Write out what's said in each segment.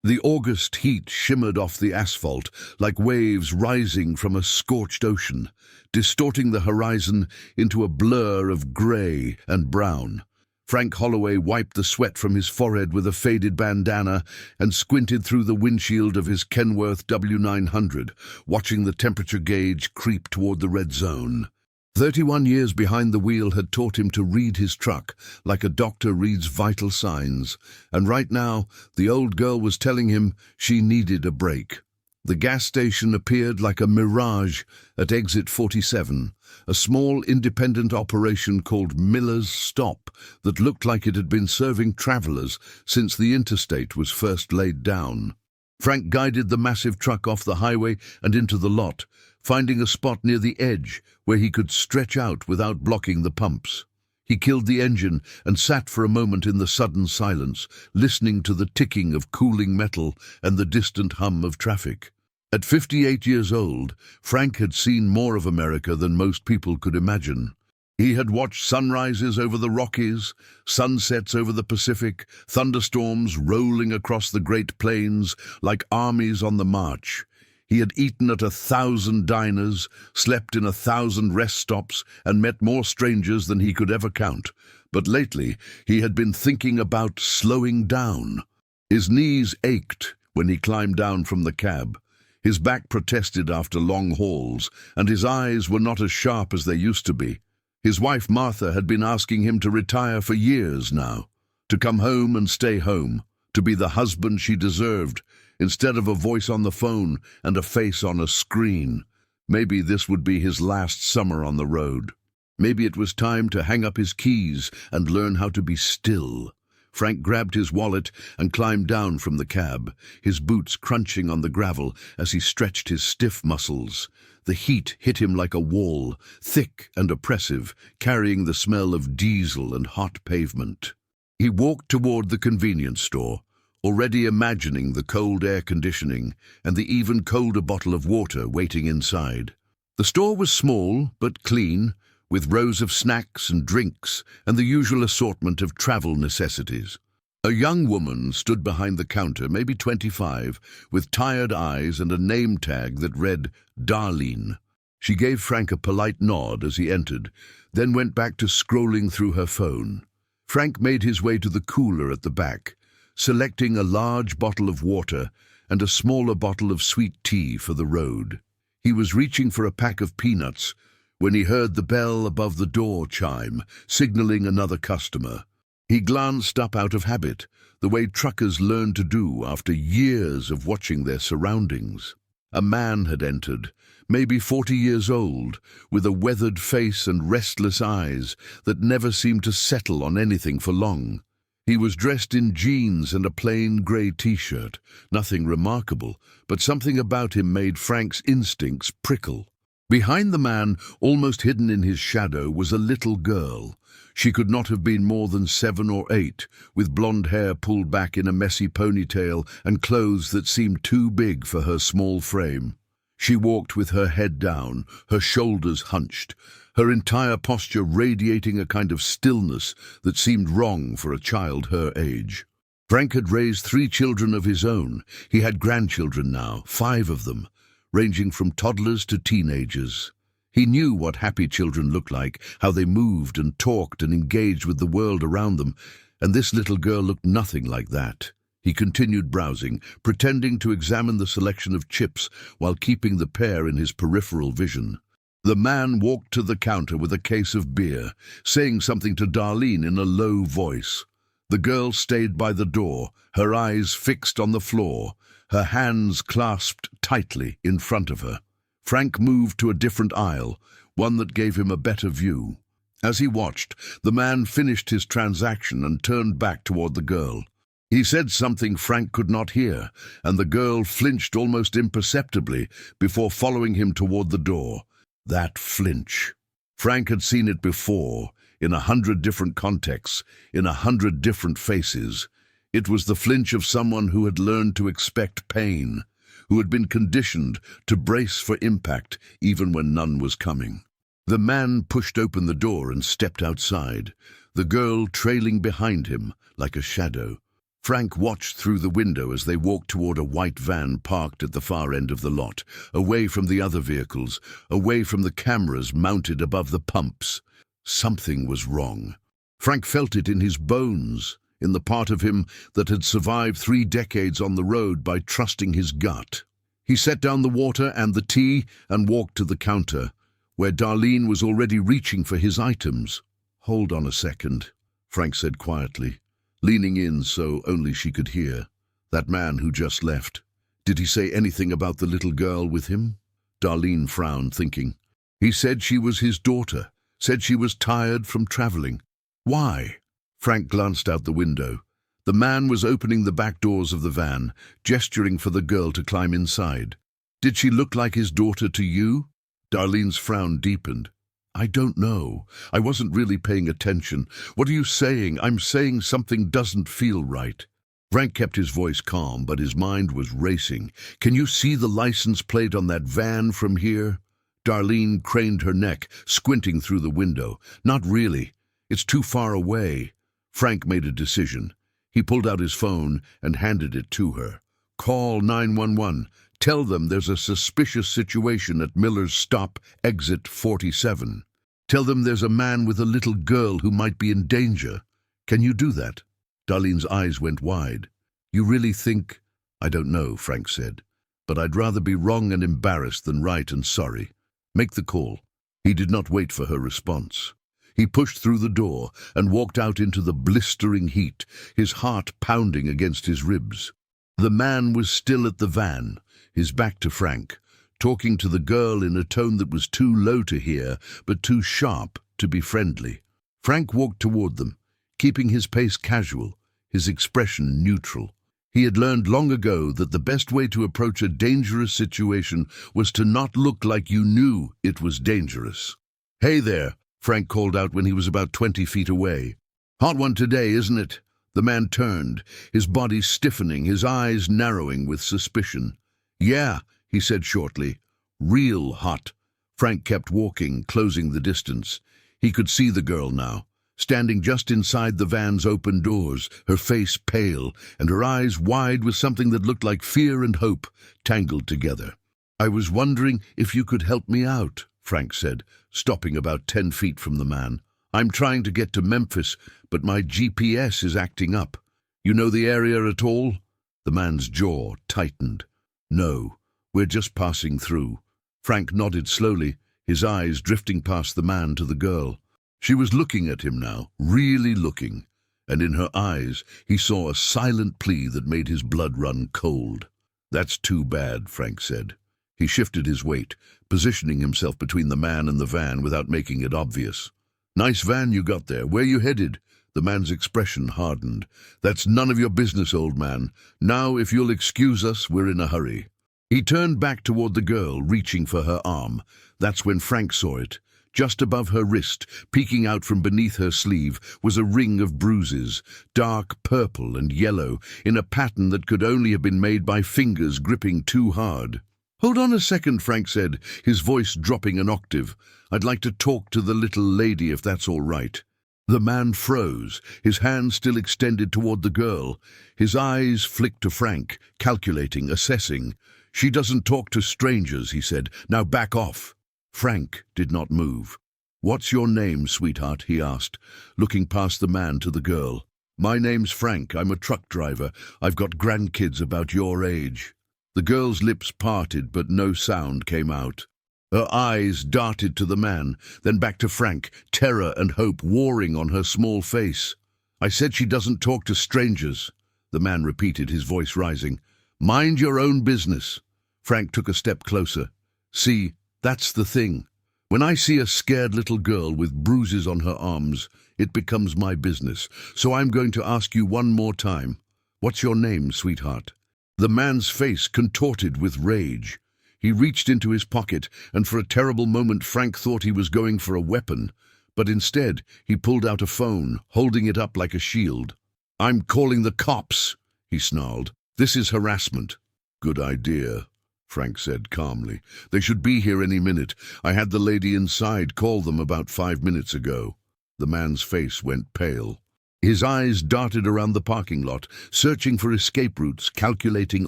The August heat shimmered off the asphalt like waves rising from a scorched ocean, distorting the horizon into a blur of grey and brown. Frank Holloway wiped the sweat from his forehead with a faded bandana and squinted through the windshield of his Kenworth W900, watching the temperature gauge creep toward the red zone. 31 years behind the wheel had taught him to read his truck like a doctor reads vital signs, and right now the old girl was telling him she needed a break. The gas station appeared like a mirage at exit 47, a small independent operation called Miller's Stop that looked like it had been serving travelers since the interstate was first laid down. Frank guided the massive truck off the highway and into the lot, finding a spot near the edge where he could stretch out without blocking the pumps. He killed the engine and sat for a moment in the sudden silence, listening to the ticking of cooling metal and the distant hum of traffic. At 58 years old, Frank had seen more of America than most people could imagine. He had watched sunrises over the Rockies, sunsets over the Pacific, thunderstorms rolling across the Great Plains like armies on the march. He had eaten at 1,000 diners, slept in 1,000 rest stops, and met more strangers than he could ever count. But lately, he had been thinking about slowing down. His knees ached when he climbed down from the cab. His back protested after long hauls, and his eyes were not as sharp as they used to be. His wife Martha had been asking him to retire for years now, to come home and stay home, to be the husband she deserved, instead of a voice on the phone and a face on a screen. Maybe this would be his last summer on the road. Maybe it was time to hang up his keys and learn how to be still. Frank grabbed his wallet and climbed down from the cab, his boots crunching on the gravel as he stretched his stiff muscles. The heat hit him like a wall, thick and oppressive, carrying the smell of diesel and hot pavement. He walked toward the convenience store, already imagining the cold air conditioning and the even colder bottle of water waiting inside. The store was small but clean, with rows of snacks and drinks and the usual assortment of travel necessities. A young woman stood behind the counter, maybe 25, with tired eyes and a name tag that read Darlene. She gave Frank a polite nod as he entered, then went back to scrolling through her phone. Frank made his way to the cooler at the back, selecting a large bottle of water and a smaller bottle of sweet tea for the road. He was reaching for a pack of peanuts when he heard the bell above the door chime, signaling another customer. He glanced up out of habit, the way truckers learn to do after years of watching their surroundings. A man had entered, maybe 40 years old, with a weathered face and restless eyes that never seemed to settle on anything for long. He was dressed in jeans and a plain grey t-shirt, nothing remarkable, but something about him made Frank's instincts prickle. Behind the man, almost hidden in his shadow, was a little girl. She could not have been more than 7 or 8, with blonde hair pulled back in a messy ponytail and clothes that seemed too big for her small frame. She walked with her head down, her shoulders hunched, her entire posture radiating a kind of stillness that seemed wrong for a child her age. Frank had raised 3 children of his own. He had grandchildren now, 5 of them, ranging from toddlers to teenagers. He knew what happy children looked like, how they moved and talked and engaged with the world around them, and this little girl looked nothing like that. He continued browsing, pretending to examine the selection of chips while keeping the pair in his peripheral vision. The man walked to the counter with a case of beer, saying something to Darlene in a low voice. The girl stayed by the door, her eyes fixed on the floor, her hands clasped tightly in front of her. Frank moved to a different aisle, one that gave him a better view. As he watched, the man finished his transaction and turned back toward the girl. He said something Frank could not hear, and the girl flinched almost imperceptibly before following him toward the door. That flinch. Frank had seen it before, in 100 different contexts, in 100 different faces. It was the flinch of someone who had learned to expect pain, who had been conditioned to brace for impact even when none was coming. The man pushed open the door and stepped outside, the girl trailing behind him like a shadow. Frank watched through the window as they walked toward a white van parked at the far end of the lot, away from the other vehicles, away from the cameras mounted above the pumps. Something was wrong. Frank felt it in his bones, in the part of him that had survived 3 decades on the road by trusting his gut. He set down the water and the tea and walked to the counter, where Darlene was already reaching for his items. "Hold on a second," Frank said quietly, leaning in so only she could hear. "That man who just left, did he say anything about the little girl with him?" Darlene frowned, thinking. "He said she was his daughter, said she was tired from traveling." "Why?" Frank glanced out the window. The man was opening the back doors of the van, gesturing for the girl to climb inside. "Did she look like his daughter to you?" Darlene's frown deepened. "I don't know. I wasn't really paying attention. What are you saying? I'm saying something doesn't feel right." Frank kept his voice calm, but his mind was racing. "Can you see the license plate on that van from here?" Darlene craned her neck, squinting through the window. "Not really. It's too far away." Frank made a decision. He pulled out his phone and handed it to her. "Call 911. Tell them there's a suspicious situation at Miller's Stop, exit 47. Tell them there's a man with a little girl who might be in danger. Can you do that?" Darlene's eyes went wide. "You really think—" "I don't know," Frank said. "But I'd rather be wrong and embarrassed than right and sorry. Make the call." He did not wait for her response. He pushed through the door and walked out into the blistering heat, his heart pounding against his ribs. The man was still at the van, his back to Frank, talking to the girl in a tone that was too low to hear, but too sharp to be friendly. Frank walked toward them, keeping his pace casual, his expression neutral. He had learned long ago that the best way to approach a dangerous situation was to not look like you knew it was dangerous. "Hey there," Frank called out when he was about 20 feet away. "Hot one today, isn't it?" The man turned, his body stiffening, his eyes narrowing with suspicion. "Yeah," he said shortly. "Real hot." Frank kept walking, closing the distance. He could see the girl now, standing just inside the van's open doors, her face pale, and her eyes wide with something that looked like fear and hope tangled together. "I was wondering if you could help me out," Frank said, stopping about 10 feet from the man. "I'm trying to get to Memphis, but my GPS is acting up. You know the area at all?" The man's jaw tightened. "No, we're just passing through." Frank nodded slowly, his eyes drifting past the man to the girl. She was looking at him now, really looking, and in her eyes he saw a silent plea that made his blood run cold. "That's too bad," Frank said. He shifted his weight, positioning himself between the man and the van without making it obvious. "Nice van you got there. Where you headed?" The man's expression hardened. "That's none of your business, old man. Now, if you'll excuse us, we're in a hurry." He turned back toward the girl, reaching for her arm. That's when Frank saw it. Just above her wrist, peeking out from beneath her sleeve, was a ring of bruises, dark purple and yellow, in a pattern that could only have been made by fingers gripping too hard. "Hold on a second," Frank said, his voice dropping an octave. "I'd like to talk to the little lady, if that's all right." The man froze, his hand still extended toward the girl. His eyes flicked to Frank, calculating, assessing. "She doesn't talk to strangers," he said. "Now back off." Frank did not move. "What's your name, sweetheart?" he asked, looking past the man to the girl. "My name's Frank. I'm a truck driver. I've got grandkids about your age." The girl's lips parted, but no sound came out. Her eyes darted to the man, then back to Frank, terror and hope warring on her small face. "I said she doesn't talk to strangers," the man repeated, his voice rising. "Mind your own business." Frank took a step closer. "See, that's the thing. When I see a scared little girl with bruises on her arms, it becomes my business. So I'm going to ask you one more time. What's your name, sweetheart?" The man's face contorted with rage. He reached into his pocket, and for a terrible moment Frank thought he was going for a weapon. But instead, he pulled out a phone, holding it up like a shield. "I'm calling the cops," he snarled. "This is harassment." "Good idea," Frank said calmly. "They should be here any minute. I had the lady inside call them about 5 minutes ago." The man's face went pale. His eyes darted around the parking lot, searching for escape routes, calculating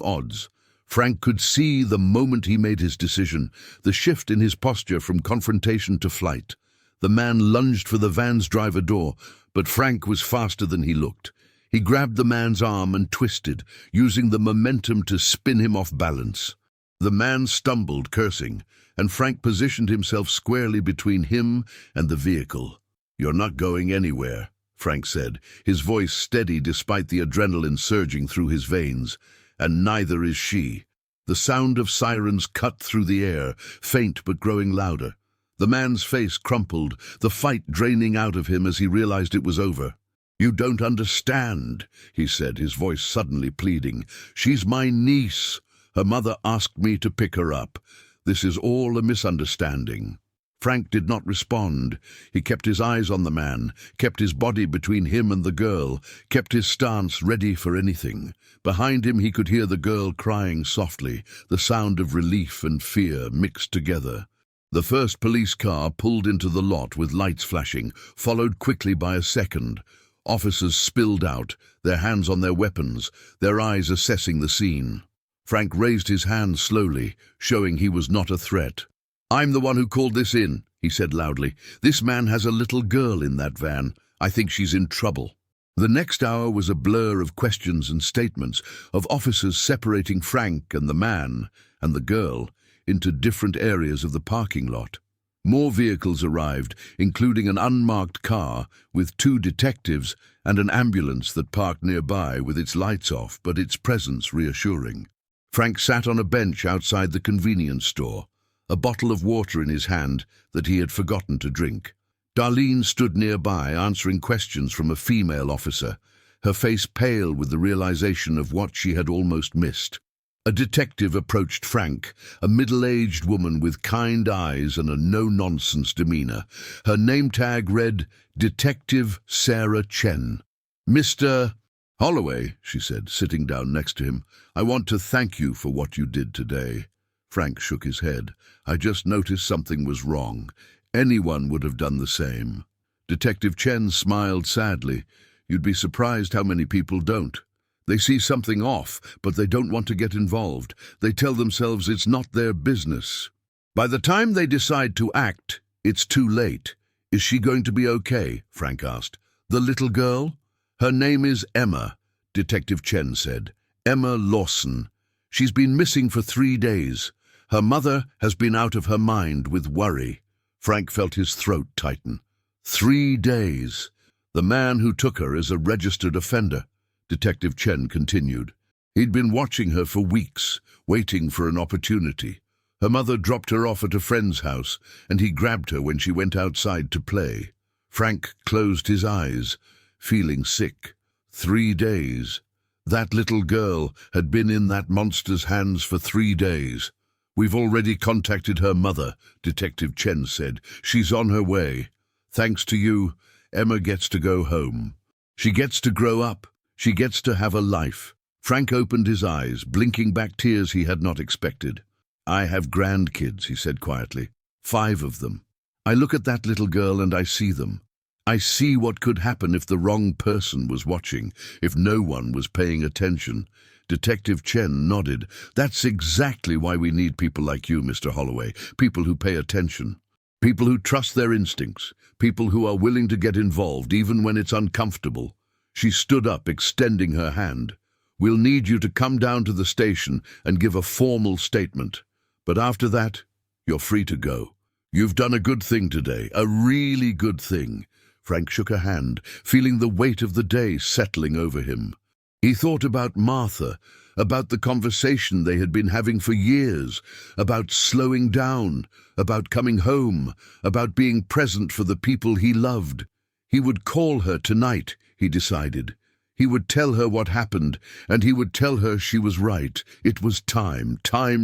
odds. Frank could see the moment he made his decision, the shift in his posture from confrontation to flight. The man lunged for the van's driver door, but Frank was faster than he looked. He grabbed the man's arm and twisted, using the momentum to spin him off balance. The man stumbled, cursing, and Frank positioned himself squarely between him and the vehicle. "You're not going anywhere," Frank said, his voice steady despite the adrenaline surging through his veins. "And neither is she." The sound of sirens cut through the air, faint but growing louder. The man's face crumpled, the fight draining out of him as he realized it was over. "You don't understand," he said, his voice suddenly pleading. "She's my niece. Her mother asked me to pick her up. This is all a misunderstanding." Frank did not respond. He kept his eyes on the man, kept his body between him and the girl, kept his stance ready for anything. Behind him he could hear the girl crying softly, the sound of relief and fear mixed together. The first police car pulled into the lot with lights flashing, followed quickly by a second. Officers spilled out, their hands on their weapons, their eyes assessing the scene. Frank raised his hand slowly, showing he was not a threat. "I'm the one who called this in," he said loudly. "This man has a little girl in that van. I think she's in trouble." The next hour was a blur of questions and statements, of officers separating Frank and the man and the girl into different areas of the parking lot. More vehicles arrived, including an unmarked car with 2 detectives and an ambulance that parked nearby with its lights off, but its presence reassuring. Frank sat on a bench outside the convenience store, a bottle of water in his hand that he had forgotten to drink. Darlene stood nearby, answering questions from a female officer, her face pale with the realization of what she had almost missed. A detective approached Frank, a middle-aged woman with kind eyes and a no-nonsense demeanor. Her name tag read, Detective Sarah Chen. "Mr. Holloway," she said, sitting down next to him, "I want to thank you for what you did today." Frank shook his head. "I just noticed something was wrong. Anyone would have done the same." Detective Chen smiled sadly. "You'd be surprised how many people don't. They see something off, but they don't want to get involved. They tell themselves it's not their business. By the time they decide to act, it's too late." "Is she going to be okay?" Frank asked. "The little girl?" "Her name is Emma," Detective Chen said. "Emma Lawson. She's been missing for 3 days. Her mother has been out of her mind with worry." Frank felt his throat tighten. 3 days. "The man who took her is a registered offender," Detective Chen continued. "He'd been watching her for weeks, waiting for an opportunity. Her mother dropped her off at a friend's house, and he grabbed her when she went outside to play." Frank closed his eyes, feeling sick. 3 days. That little girl had been in that monster's hands for 3 days. "We've already contacted her mother," Detective Chen said. "She's on her way. Thanks to you, Emma gets to go home. She gets to grow up. She gets to have a life." Frank opened his eyes, blinking back tears he had not expected. "I have grandkids," he said quietly. 5 of them. I look at that little girl and I see them. I see what could happen if the wrong person was watching, if no one was paying attention." Detective Chen nodded. "That's exactly why we need people like you, Mr. Holloway. People who pay attention. People who trust their instincts. People who are willing to get involved even when it's uncomfortable." She stood up, extending her hand. "We'll need you to come down to the station and give a formal statement. But after that, you're free to go. You've done a good thing today, a really good thing." Frank shook her hand, feeling the weight of the day settling over him. He thought about Martha, about the conversation they had been having for years, about slowing down, about coming home, about being present for the people he loved. He would call her tonight, he decided. He would tell her what happened, and he would tell her she was right. It was time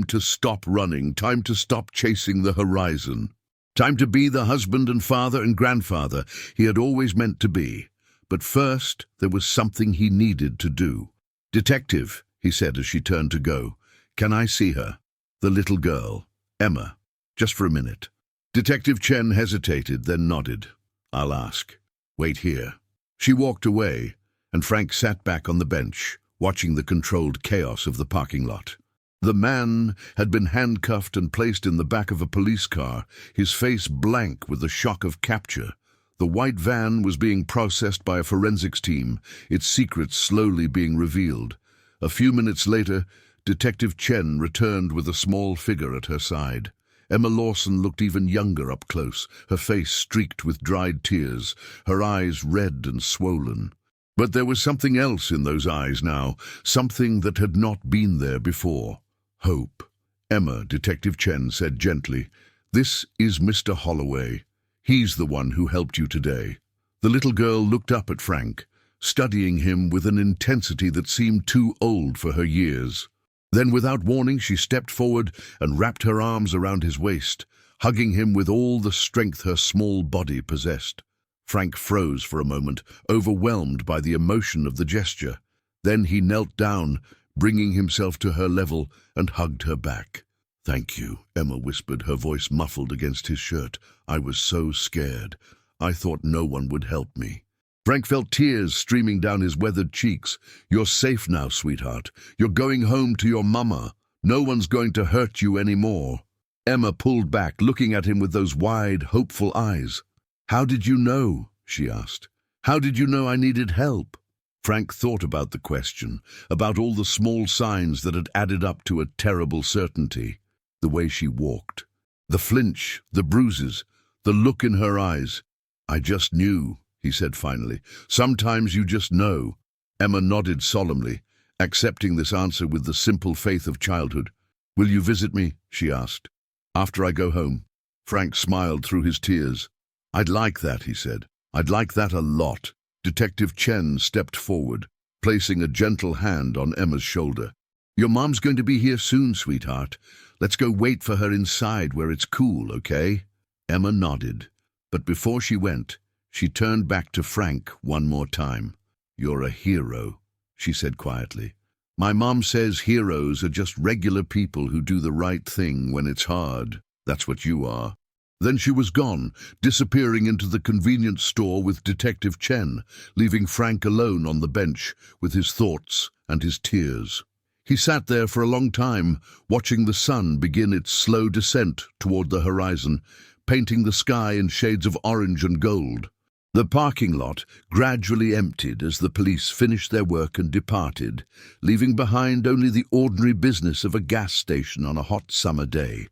to stop running, time to stop chasing the horizon. Time to be the husband and father and grandfather he had always meant to be. But first, there was something he needed to do. "Detective," he said as she turned to go, "can I see her? The little girl, Emma, just for a minute." Detective Chen hesitated, then nodded. "I'll ask. Wait here." She walked away, and Frank sat back on the bench, watching the controlled chaos of the parking lot. The man had been handcuffed and placed in the back of a police car, his face blank with the shock of capture. The white van was being processed by a forensics team, its secrets slowly being revealed. A few minutes later, Detective Chen returned with a small figure at her side. Emma Lawson looked even younger up close, her face streaked with dried tears, her eyes red and swollen. But there was something else in those eyes now, something that had not been there before. Hope. "Emma," Detective Chen said gently, "this is Mr. Holloway. He's the one who helped you today." The little girl looked up at Frank, studying him with an intensity that seemed too old for her years. Then, without warning, she stepped forward and wrapped her arms around his waist, hugging him with all the strength her small body possessed. Frank froze for a moment, overwhelmed by the emotion of the gesture. Then he knelt down, bringing himself to her level, and hugged her back. "Thank you," Emma whispered, her voice muffled against his shirt. "I was so scared. I thought no one would help me." Frank felt tears streaming down his weathered cheeks. "You're safe now, sweetheart. You're going home to your mama. No one's going to hurt you anymore." Emma pulled back, looking at him with those wide, hopeful eyes. "How did you know?" she asked. "How did you know I needed help?" Frank thought about the question, about all the small signs that had added up to a terrible certainty. The way she walked, the flinch, the bruises, the look in her eyes. "I just knew," he said finally. "Sometimes you just know." Emma nodded solemnly, accepting this answer with the simple faith of childhood. "Will you visit me?" she asked. "After I go home?" Frank smiled through his tears. "I'd like that," he said. "I'd like that a lot." Detective Chen stepped forward, placing a gentle hand on Emma's shoulder. "Your mom's going to be here soon, sweetheart. Let's go wait for her inside where it's cool, okay?" Emma nodded, but before she went, she turned back to Frank one more time. "You're a hero," she said quietly. "My mom says heroes are just regular people who do the right thing when it's hard. That's what you are." Then she was gone, disappearing into the convenience store with Detective Chen, leaving Frank alone on the bench with his thoughts and his tears. He sat there for a long time, watching the sun begin its slow descent toward the horizon, painting the sky in shades of orange and gold. The parking lot gradually emptied as the police finished their work and departed, leaving behind only the ordinary business of a gas station on a hot summer day.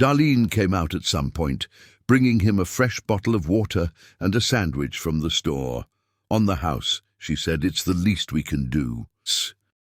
Darlene came out at some point, bringing him a fresh bottle of water and a sandwich from the store. "On the house," she said, "it's the least we can do."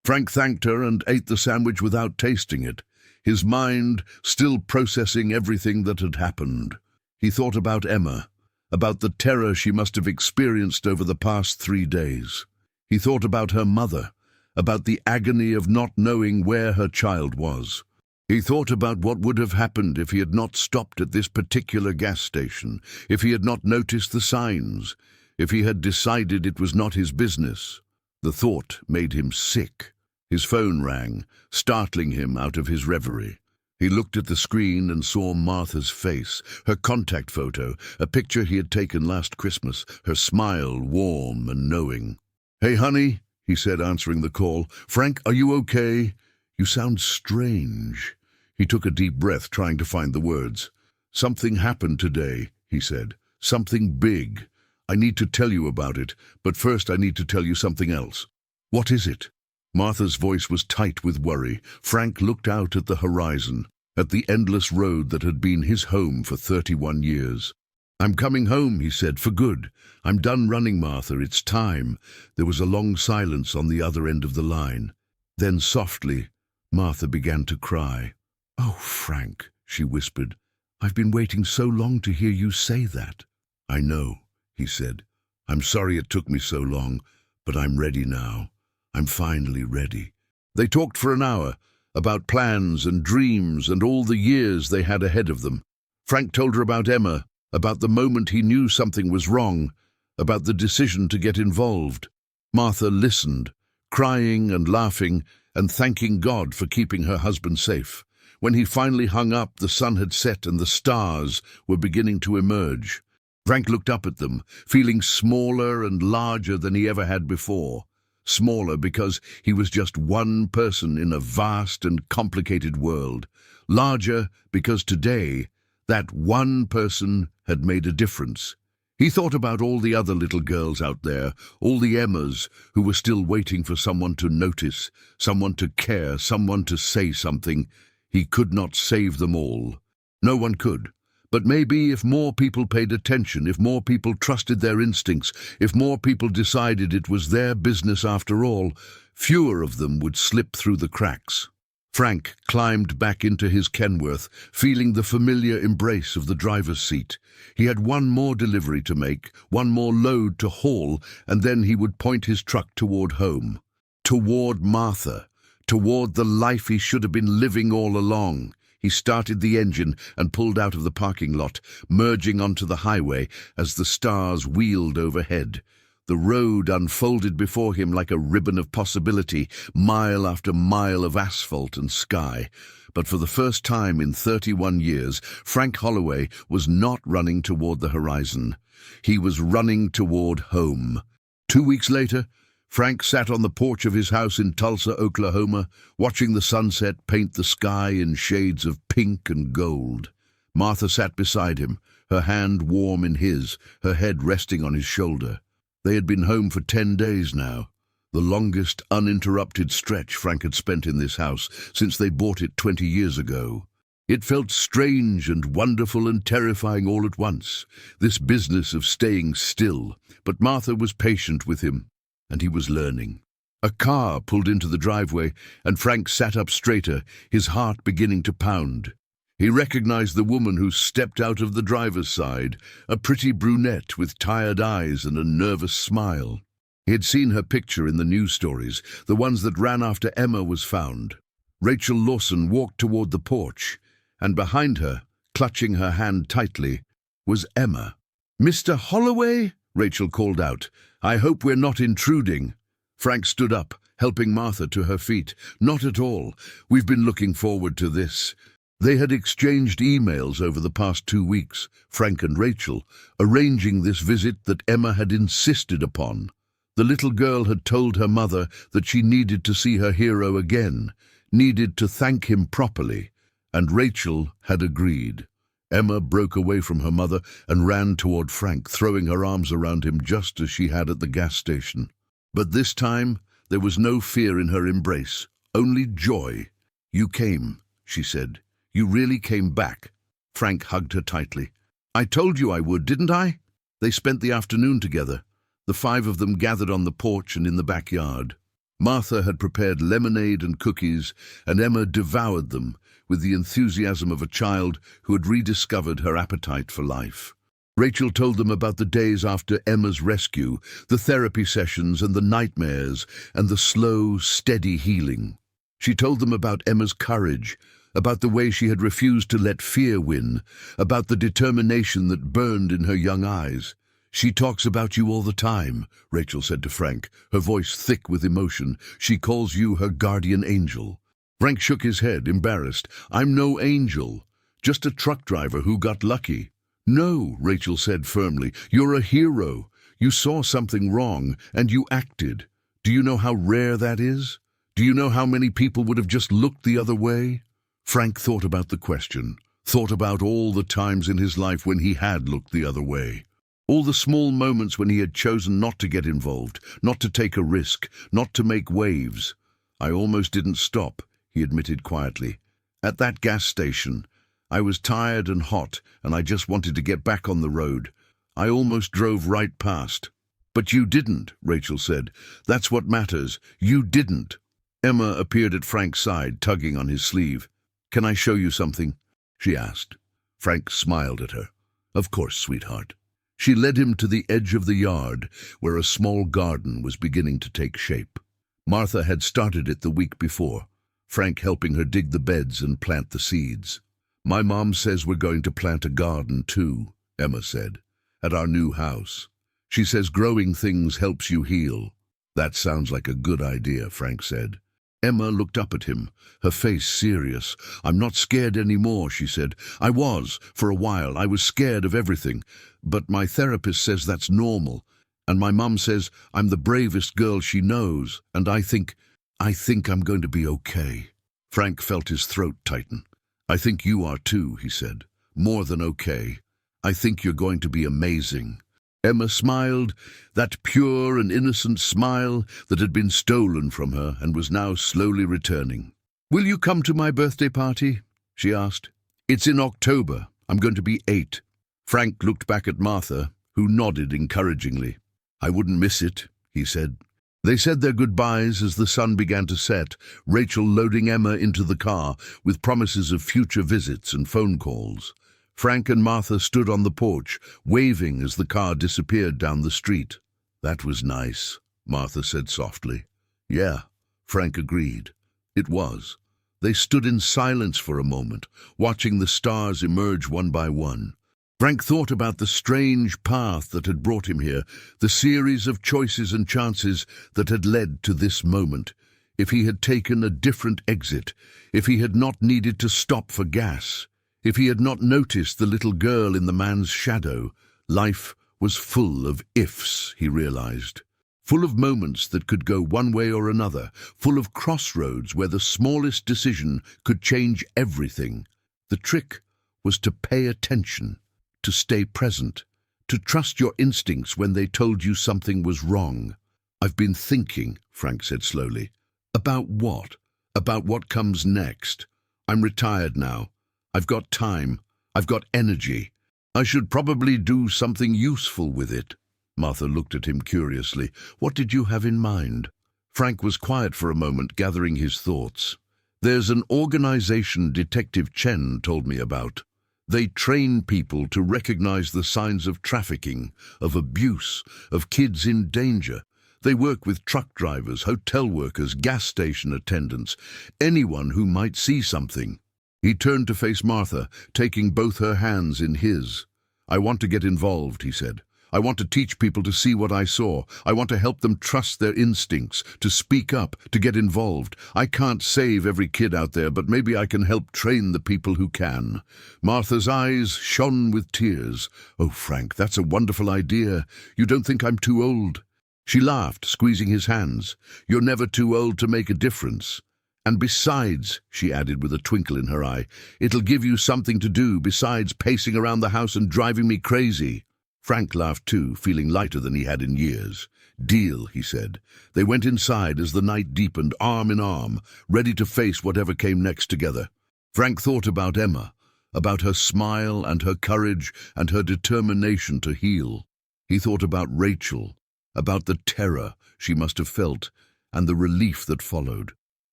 Frank thanked her and ate the sandwich without tasting it, his mind still processing everything that had happened. He thought about Emma, about the terror she must have experienced over the past 3 days. He thought about her mother, about the agony of not knowing where her child was. He thought about what would have happened if he had not stopped at this particular gas station, if he had not noticed the signs, if he had decided it was not his business. The thought made him sick. His phone rang, startling him out of his reverie. He looked at the screen and saw Martha's face, her contact photo, a picture he had taken last Christmas, her smile warm and knowing. "Hey, honey," he said, answering the call. "Frank, are you okay? You sound strange." He took a deep breath, trying to find the words. "Something happened today," he said. "Something big. I need to tell you about it, but first I need to tell you something else." "What is it?" Martha's voice was tight with worry. Frank looked out at the horizon, at the endless road that had been his home for 31 years. "I'm coming home," he said, "for good. I'm done running, Martha. It's time." There was a long silence on the other end of the line. Then softly, Martha began to cry. "Oh, Frank," she whispered, "I've been waiting so long to hear you say that." "I know," he said. "I'm sorry it took me so long, but I'm ready now. I'm finally ready." They talked for an hour, about plans and dreams and all the years they had ahead of them. Frank told her about Emma, about the moment he knew something was wrong, about the decision to get involved. Martha listened, crying and laughing and thanking God for keeping her husband safe. When he finally hung up, the sun had set and the stars were beginning to emerge. Frank looked up at them, feeling smaller and larger than he ever had before. Smaller because he was just one person in a vast and complicated world. Larger because today, that one person had made a difference. He thought about all the other little girls out there, all the Emmas who were still waiting for someone to notice, someone to care, someone to say something. He could not save them all. No one could. But maybe if more people paid attention, if more people trusted their instincts, if more people decided it was their business after all, fewer of them would slip through the cracks. Frank climbed back into his Kenworth, feeling the familiar embrace of the driver's seat. He had one more delivery to make, one more load to haul, and then he would point his truck toward home. Toward Martha. Toward the life he should have been living all along. He started the engine and pulled out of the parking lot, merging onto the highway as the stars wheeled overhead. The road unfolded before him like a ribbon of possibility, mile after mile of asphalt and sky. But for the first time in 31 years, Frank Holloway was not running toward the horizon. He was running toward home. 2 weeks later, Frank sat on the porch of his house in Tulsa, Oklahoma, watching the sunset paint the sky in shades of pink and gold. Martha sat beside him, her hand warm in his, her head resting on his shoulder. They had been home for 10 days now, the longest uninterrupted stretch Frank had spent in this house since they bought it 20 years ago. It felt strange and wonderful and terrifying all at once, this business of staying still, but Martha was patient with him. And he was learning. A car pulled into the driveway, and Frank sat up straighter, his heart beginning to pound. He recognized the woman who stepped out of the driver's side, a pretty brunette with tired eyes and a nervous smile. He had seen her picture in the news stories, the ones that ran after Emma was found. Rachel Lawson walked toward the porch, and behind her, clutching her hand tightly, was Emma. "Mr. Holloway?" Rachel called out. "I hope we're not intruding." Frank stood up, helping Martha to her feet. "Not at all. We've been looking forward to this." They had exchanged emails over the past 2 weeks, Frank and Rachel, arranging this visit that Emma had insisted upon. The little girl had told her mother that she needed to see her hero again, needed to thank him properly, and Rachel had agreed. Emma broke away from her mother and ran toward Frank, throwing her arms around him just as she had at the gas station. But this time, there was no fear in her embrace, only joy. "You came," she said. "You really came back." Frank hugged her tightly. "I told you I would, didn't I?" They spent the afternoon together. The 5 of them gathered on the porch and in the backyard. Martha had prepared lemonade and cookies, and Emma devoured them with the enthusiasm of a child who had rediscovered her appetite for life. Rachel told them about the days after Emma's rescue, the therapy sessions and the nightmares, and the slow, steady healing. She told them about Emma's courage, about the way she had refused to let fear win, about the determination that burned in her young eyes. "She talks about you all the time," Rachel said to Frank, her voice thick with emotion. "She calls you her guardian angel." Frank shook his head, embarrassed. "I'm no angel, just a truck driver who got lucky." "No," Rachel said firmly, "you're a hero. You saw something wrong, and you acted. Do you know how rare that is? Do you know how many people would have just looked the other way?" Frank thought about the question, thought about all the times in his life when he had looked the other way. All the small moments when he had chosen not to get involved, not to take a risk, not to make waves. "I almost didn't stop," he admitted quietly. "At that gas station, I was tired and hot, and I just wanted to get back on the road. I almost drove right past." "But you didn't," Rachel said. "That's what matters. You didn't." Emma appeared at Frank's side, tugging on his sleeve. "Can I show you something?" she asked. Frank smiled at her. "Of course, sweetheart." She led him to the edge of the yard, where a small garden was beginning to take shape. Martha had started it the week before, Frank helping her dig the beds and plant the seeds. "My mom says we're going to plant a garden too," Emma said, "at our new house. She says growing things helps you heal." "That sounds like a good idea," Frank said. Emma looked up at him, her face serious. "I'm not scared anymore," she said. "I was, for a while. I was scared of everything. But my therapist says that's normal. And my mum says I'm the bravest girl she knows. And I think I'm going to be okay." Frank felt his throat tighten. "I think you are too," he said. "More than okay. I think you're going to be amazing." Emma smiled, that pure and innocent smile that had been stolen from her and was now slowly returning. "Will you come to my birthday party?" she asked. "It's in October. I'm going to be 8. Frank looked back at Martha, who nodded encouragingly. "I wouldn't miss it," he said. They said their goodbyes as the sun began to set, Rachel loading Emma into the car with promises of future visits and phone calls. Frank and Martha stood on the porch, waving as the car disappeared down the street. "That was nice," Martha said softly. "Yeah," Frank agreed. It was. They stood in silence for a moment, watching the stars emerge one by one. Frank thought about the strange path that had brought him here, the series of choices and chances that had led to this moment. If he had taken a different exit, if he had not needed to stop for gas, if he had not noticed the little girl in the man's shadow, life was full of ifs, he realized. Full of moments that could go one way or another, full of crossroads where the smallest decision could change everything. The trick was to pay attention, to stay present, to trust your instincts when they told you something was wrong. "I've been thinking," Frank said slowly. "About what? About what comes next. I'm retired now. I've got time. I've got energy. I should probably do something useful with it." Martha looked at him curiously. "What did you have in mind?" Frank was quiet for a moment, gathering his thoughts. "There's an organization Detective Chen told me about. They train people to recognize the signs of trafficking, of abuse, of kids in danger. They work with truck drivers, hotel workers, gas station attendants, anyone who might see something." He turned to face Martha, taking both her hands in his. "I want to get involved," he said. "I want to teach people to see what I saw. I want to help them trust their instincts, to speak up, to get involved. I can't save every kid out there, but maybe I can help train the people who can." Martha's eyes shone with tears. "Oh, Frank, that's a wonderful idea. You don't think I'm too old?" She laughed, squeezing his hands. "You're never too old to make a difference. And besides," she added with a twinkle in her eye, "it'll give you something to do besides pacing around the house and driving me crazy." Frank laughed too, feeling lighter than he had in years. "Deal," he said. They went inside as the night deepened, arm in arm, ready to face whatever came next together. Frank thought about Emma, about her smile and her courage and her determination to heal. He thought about Rachel, about the terror she must have felt and the relief that followed.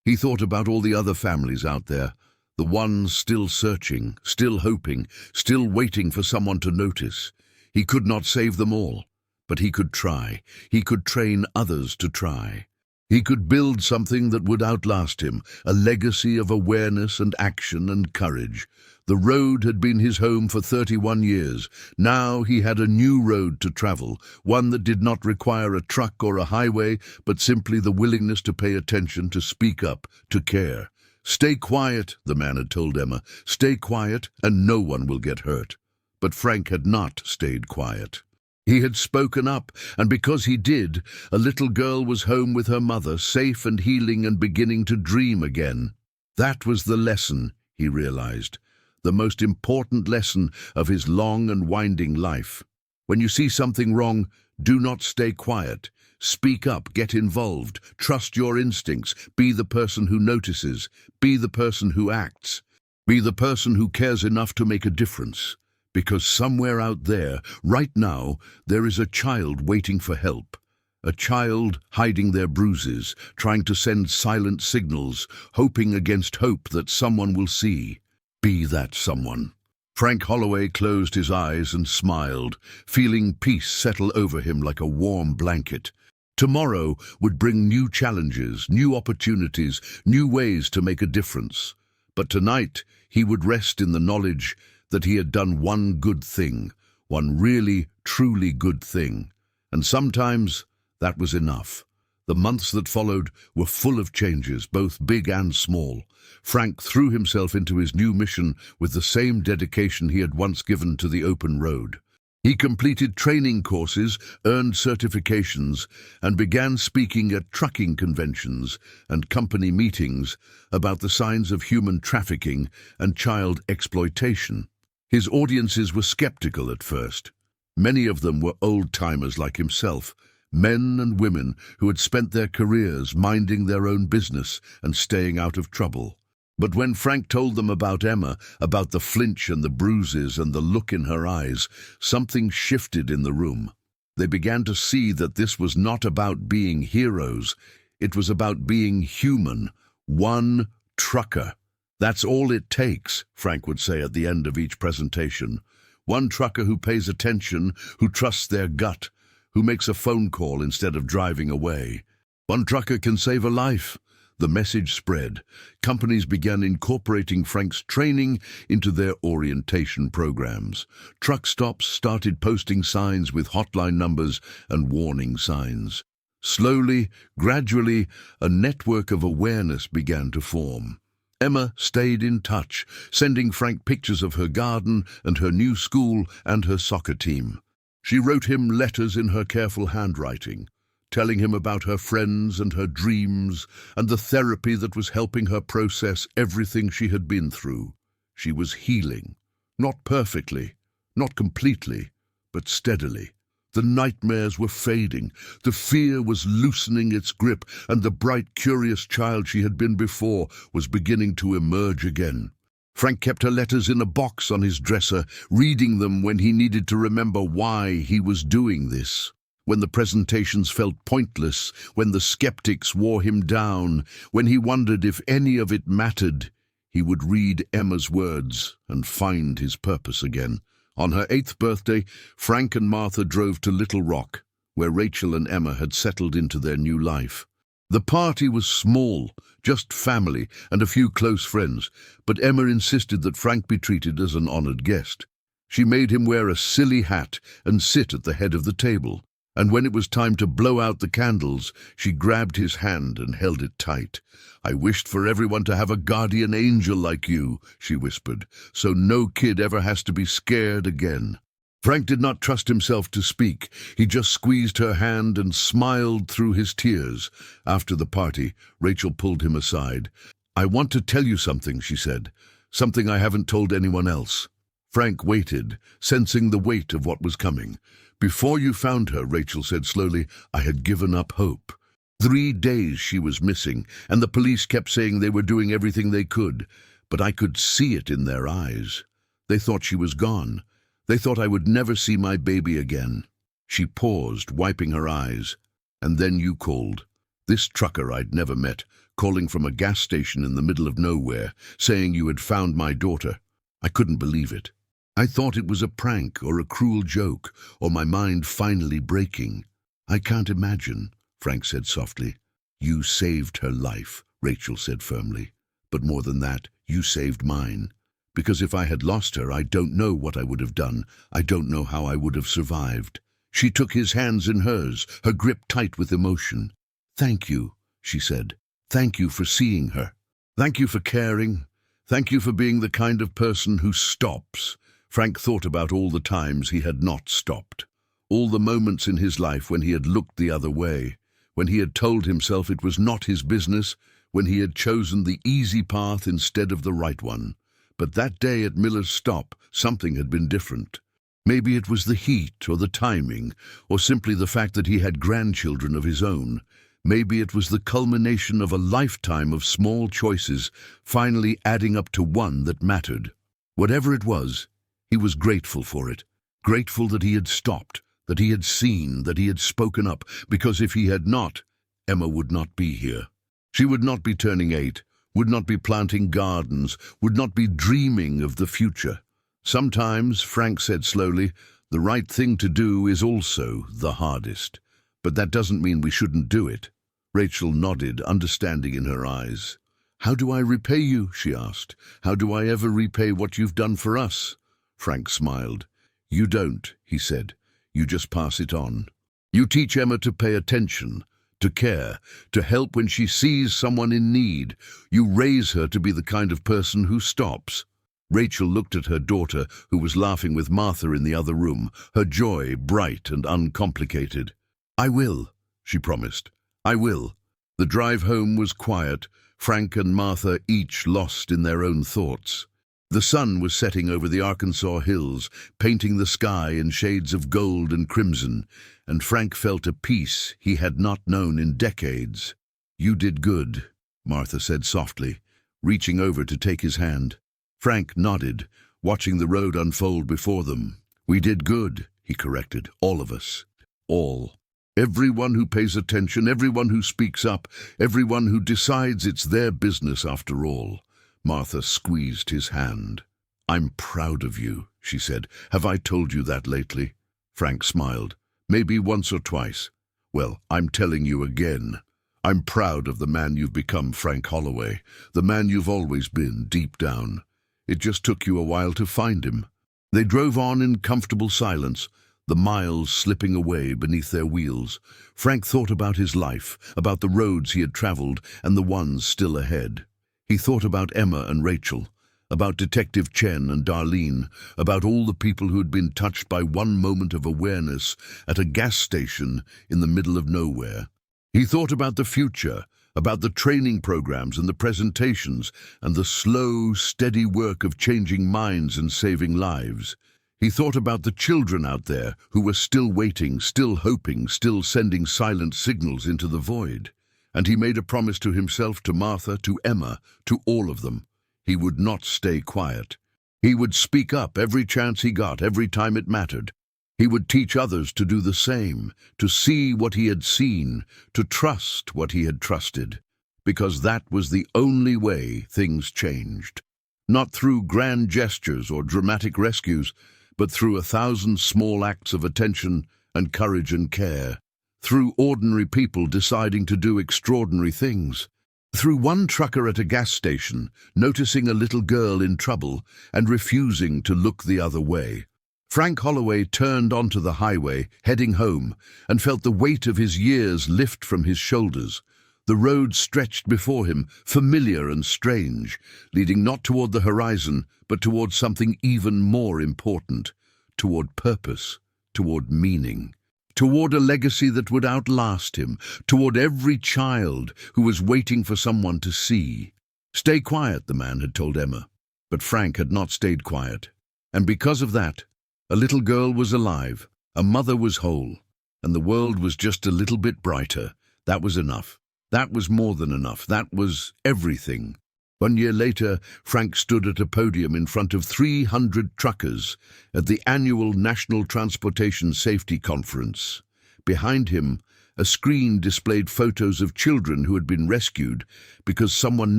He thought about all the other families out there, the ones still searching, still hoping, still waiting for someone to notice. He could not save them all, but he could try. He could train others to try. He could build something that would outlast him, a legacy of awareness and action and courage. The road had been his home for 31 years. Now he had a new road to travel, one that did not require a truck or a highway, but simply the willingness to pay attention, to speak up, to care. "Stay quiet," the man had told Emma. "Stay quiet, and no one will get hurt." But Frank had not stayed quiet. He had spoken up, and because he did, a little girl was home with her mother, safe and healing and beginning to dream again. That was the lesson, he realized, the most important lesson of his long and winding life. When you see something wrong, do not stay quiet. Speak up, get involved, trust your instincts, be the person who notices, be the person who acts, be the person who cares enough to make a difference. Because somewhere out there, right now, there is a child waiting for help. A child hiding their bruises, trying to send silent signals, hoping against hope that someone will see. Be that someone. Frank Holloway closed his eyes and smiled, feeling peace settle over him like a warm blanket. Tomorrow would bring new challenges, new opportunities, new ways to make a difference. But tonight, he would rest in the knowledge that he had done one good thing, one really, truly good thing. And sometimes that was enough. The months that followed were full of changes, both big and small. Frank threw himself into his new mission with the same dedication he had once given to the open road. He completed training courses, earned certifications, and began speaking at trucking conventions and company meetings about the signs of human trafficking and child exploitation. His audiences were skeptical at first. Many of them were old-timers like himself, men and women who had spent their careers minding their own business and staying out of trouble. But when Frank told them about Emma, about the flinch and the bruises and the look in her eyes, something shifted in the room. They began to see that this was not about being heroes. It was about being human. One trucker. "That's all it takes," Frank would say at the end of each presentation. One trucker who pays attention, who trusts their gut, who makes a phone call instead of driving away. One trucker can save a life. The message spread. Companies began incorporating Frank's training into their orientation programs. Truck stops started posting signs with hotline numbers and warning signs. Slowly, gradually, a network of awareness began to form. Emma stayed in touch, sending Frank pictures of her garden and her new school and her soccer team. She wrote him letters in her careful handwriting, telling him about her friends and her dreams and the therapy that was helping her process everything she had been through. She was healing, not perfectly, not completely, but steadily. The nightmares were fading, the fear was loosening its grip, and the bright, curious child she had been before was beginning to emerge again. Frank kept her letters in a box on his dresser, reading them when he needed to remember why he was doing this. When the presentations felt pointless, when the skeptics wore him down, when he wondered if any of it mattered, he would read Emma's words and find his purpose again. On her 8th birthday, Frank and Martha drove to Little Rock, where Rachel and Emma had settled into their new life. The party was small, just family and a few close friends, but Emma insisted that Frank be treated as an honored guest. She made him wear a silly hat and sit at the head of the table, and when it was time to blow out the candles, she grabbed his hand and held it tight. "I wished for everyone to have a guardian angel like you," she whispered, "so no kid ever has to be scared again." Frank did not trust himself to speak. He just squeezed her hand and smiled through his tears. After the party, Rachel pulled him aside. "I want to tell you something," she said, "something I haven't told anyone else." Frank waited, sensing the weight of what was coming. "Before you found her," Rachel said slowly, "I had given up hope. 3 days she was missing, and the police kept saying they were doing everything they could, but I could see it in their eyes. They thought she was gone. They thought I would never see my baby again." She paused, wiping her eyes. "And then you called. This trucker I'd never met, calling from a gas station in the middle of nowhere, saying you had found my daughter. I couldn't believe it. I thought it was a prank or a cruel joke, or my mind finally breaking. I can't imagine," Frank said softly. "You saved her life," Rachel said firmly. "But more than that, you saved mine. Because if I had lost her, I don't know what I would have done. I don't know how I would have survived." She took his hands in hers, her grip tight with emotion. "Thank you," she said. "Thank you for seeing her. Thank you for caring. Thank you for being the kind of person who stops." Frank thought about all the times he had not stopped. All the moments in his life when he had looked the other way, when he had told himself it was not his business, when he had chosen the easy path instead of the right one. But that day at Miller's Stop, something had been different. Maybe it was the heat or the timing, or simply the fact that he had grandchildren of his own. Maybe it was the culmination of a lifetime of small choices, finally adding up to one that mattered. Whatever it was, he was grateful for it. Grateful that he had stopped, that he had seen, that he had spoken up, because if he had not, Emma would not be here. She would not be turning 8, would not be planting gardens, would not be dreaming of the future. Sometimes, Frank said slowly, the right thing to do is also the hardest. But that doesn't mean we shouldn't do it. Rachel nodded, understanding in her eyes. "How do I repay you?" she asked. "How do I ever repay what you've done for us?" Frank smiled. "You don't," he said. "You just pass it on. You teach Emma to pay attention, to care, to help when she sees someone in need. You raise her to be the kind of person who stops. Rachel looked at her daughter, who was laughing with Martha in the other room, her joy bright and uncomplicated. "I will," she promised. "I will." The drive home was quiet, Frank and Martha each lost in their own thoughts. The sun was setting over the Arkansas hills, painting the sky in shades of gold and crimson, and Frank felt a peace he had not known in decades. "You did good," Martha said softly, reaching over to take his hand. Frank nodded, watching the road unfold before them. "We did good," he corrected. "All of us. All. Everyone who pays attention, everyone who speaks up, everyone who decides it's their business after all." Martha squeezed his hand. "I'm proud of you," she said. "Have I told you that lately?" Frank smiled. "Maybe once or twice." "Well, I'm telling you again. I'm proud of the man you've become, Frank Holloway, the man you've always been, deep down. It just took you a while to find him." They drove on in comfortable silence, the miles slipping away beneath their wheels. Frank thought about his life, about the roads he had traveled and the ones still ahead. He thought about Emma and Rachel, about Detective Chen and Darlene, about all the people who had been touched by one moment of awareness at a gas station in the middle of nowhere. He thought about the future, about the training programs and the presentations, and the slow, steady work of changing minds and saving lives. He thought about the children out there who were still waiting, still hoping, still sending silent signals into the void. And he made a promise to himself, to Martha, to Emma, to all of them. He would not stay quiet. He would speak up every chance he got, every time it mattered. He would teach others to do the same, to see what he had seen, to trust what he had trusted, because that was the only way things changed. Not through grand gestures or dramatic rescues, but through 1,000 small acts of attention and courage and care. Through ordinary people deciding to do extraordinary things. Through one trucker at a gas station noticing a little girl in trouble and refusing to look the other way. Frank Holloway turned onto the highway, heading home, and felt the weight of his years lift from his shoulders. The road stretched before him, familiar and strange, leading not toward the horizon, but toward something even more important, toward purpose, toward meaning. Toward a legacy that would outlast him, toward every child who was waiting for someone to see. "Stay quiet," the man had told Emma. But Frank had not stayed quiet. And because of that, a little girl was alive, a mother was whole, and the world was just a little bit brighter. That was enough. That was more than enough. That was everything. 1 year later, Frank stood at a podium in front of 300 truckers at the annual National Transportation Safety Conference. Behind him, a screen displayed photos of children who had been rescued because someone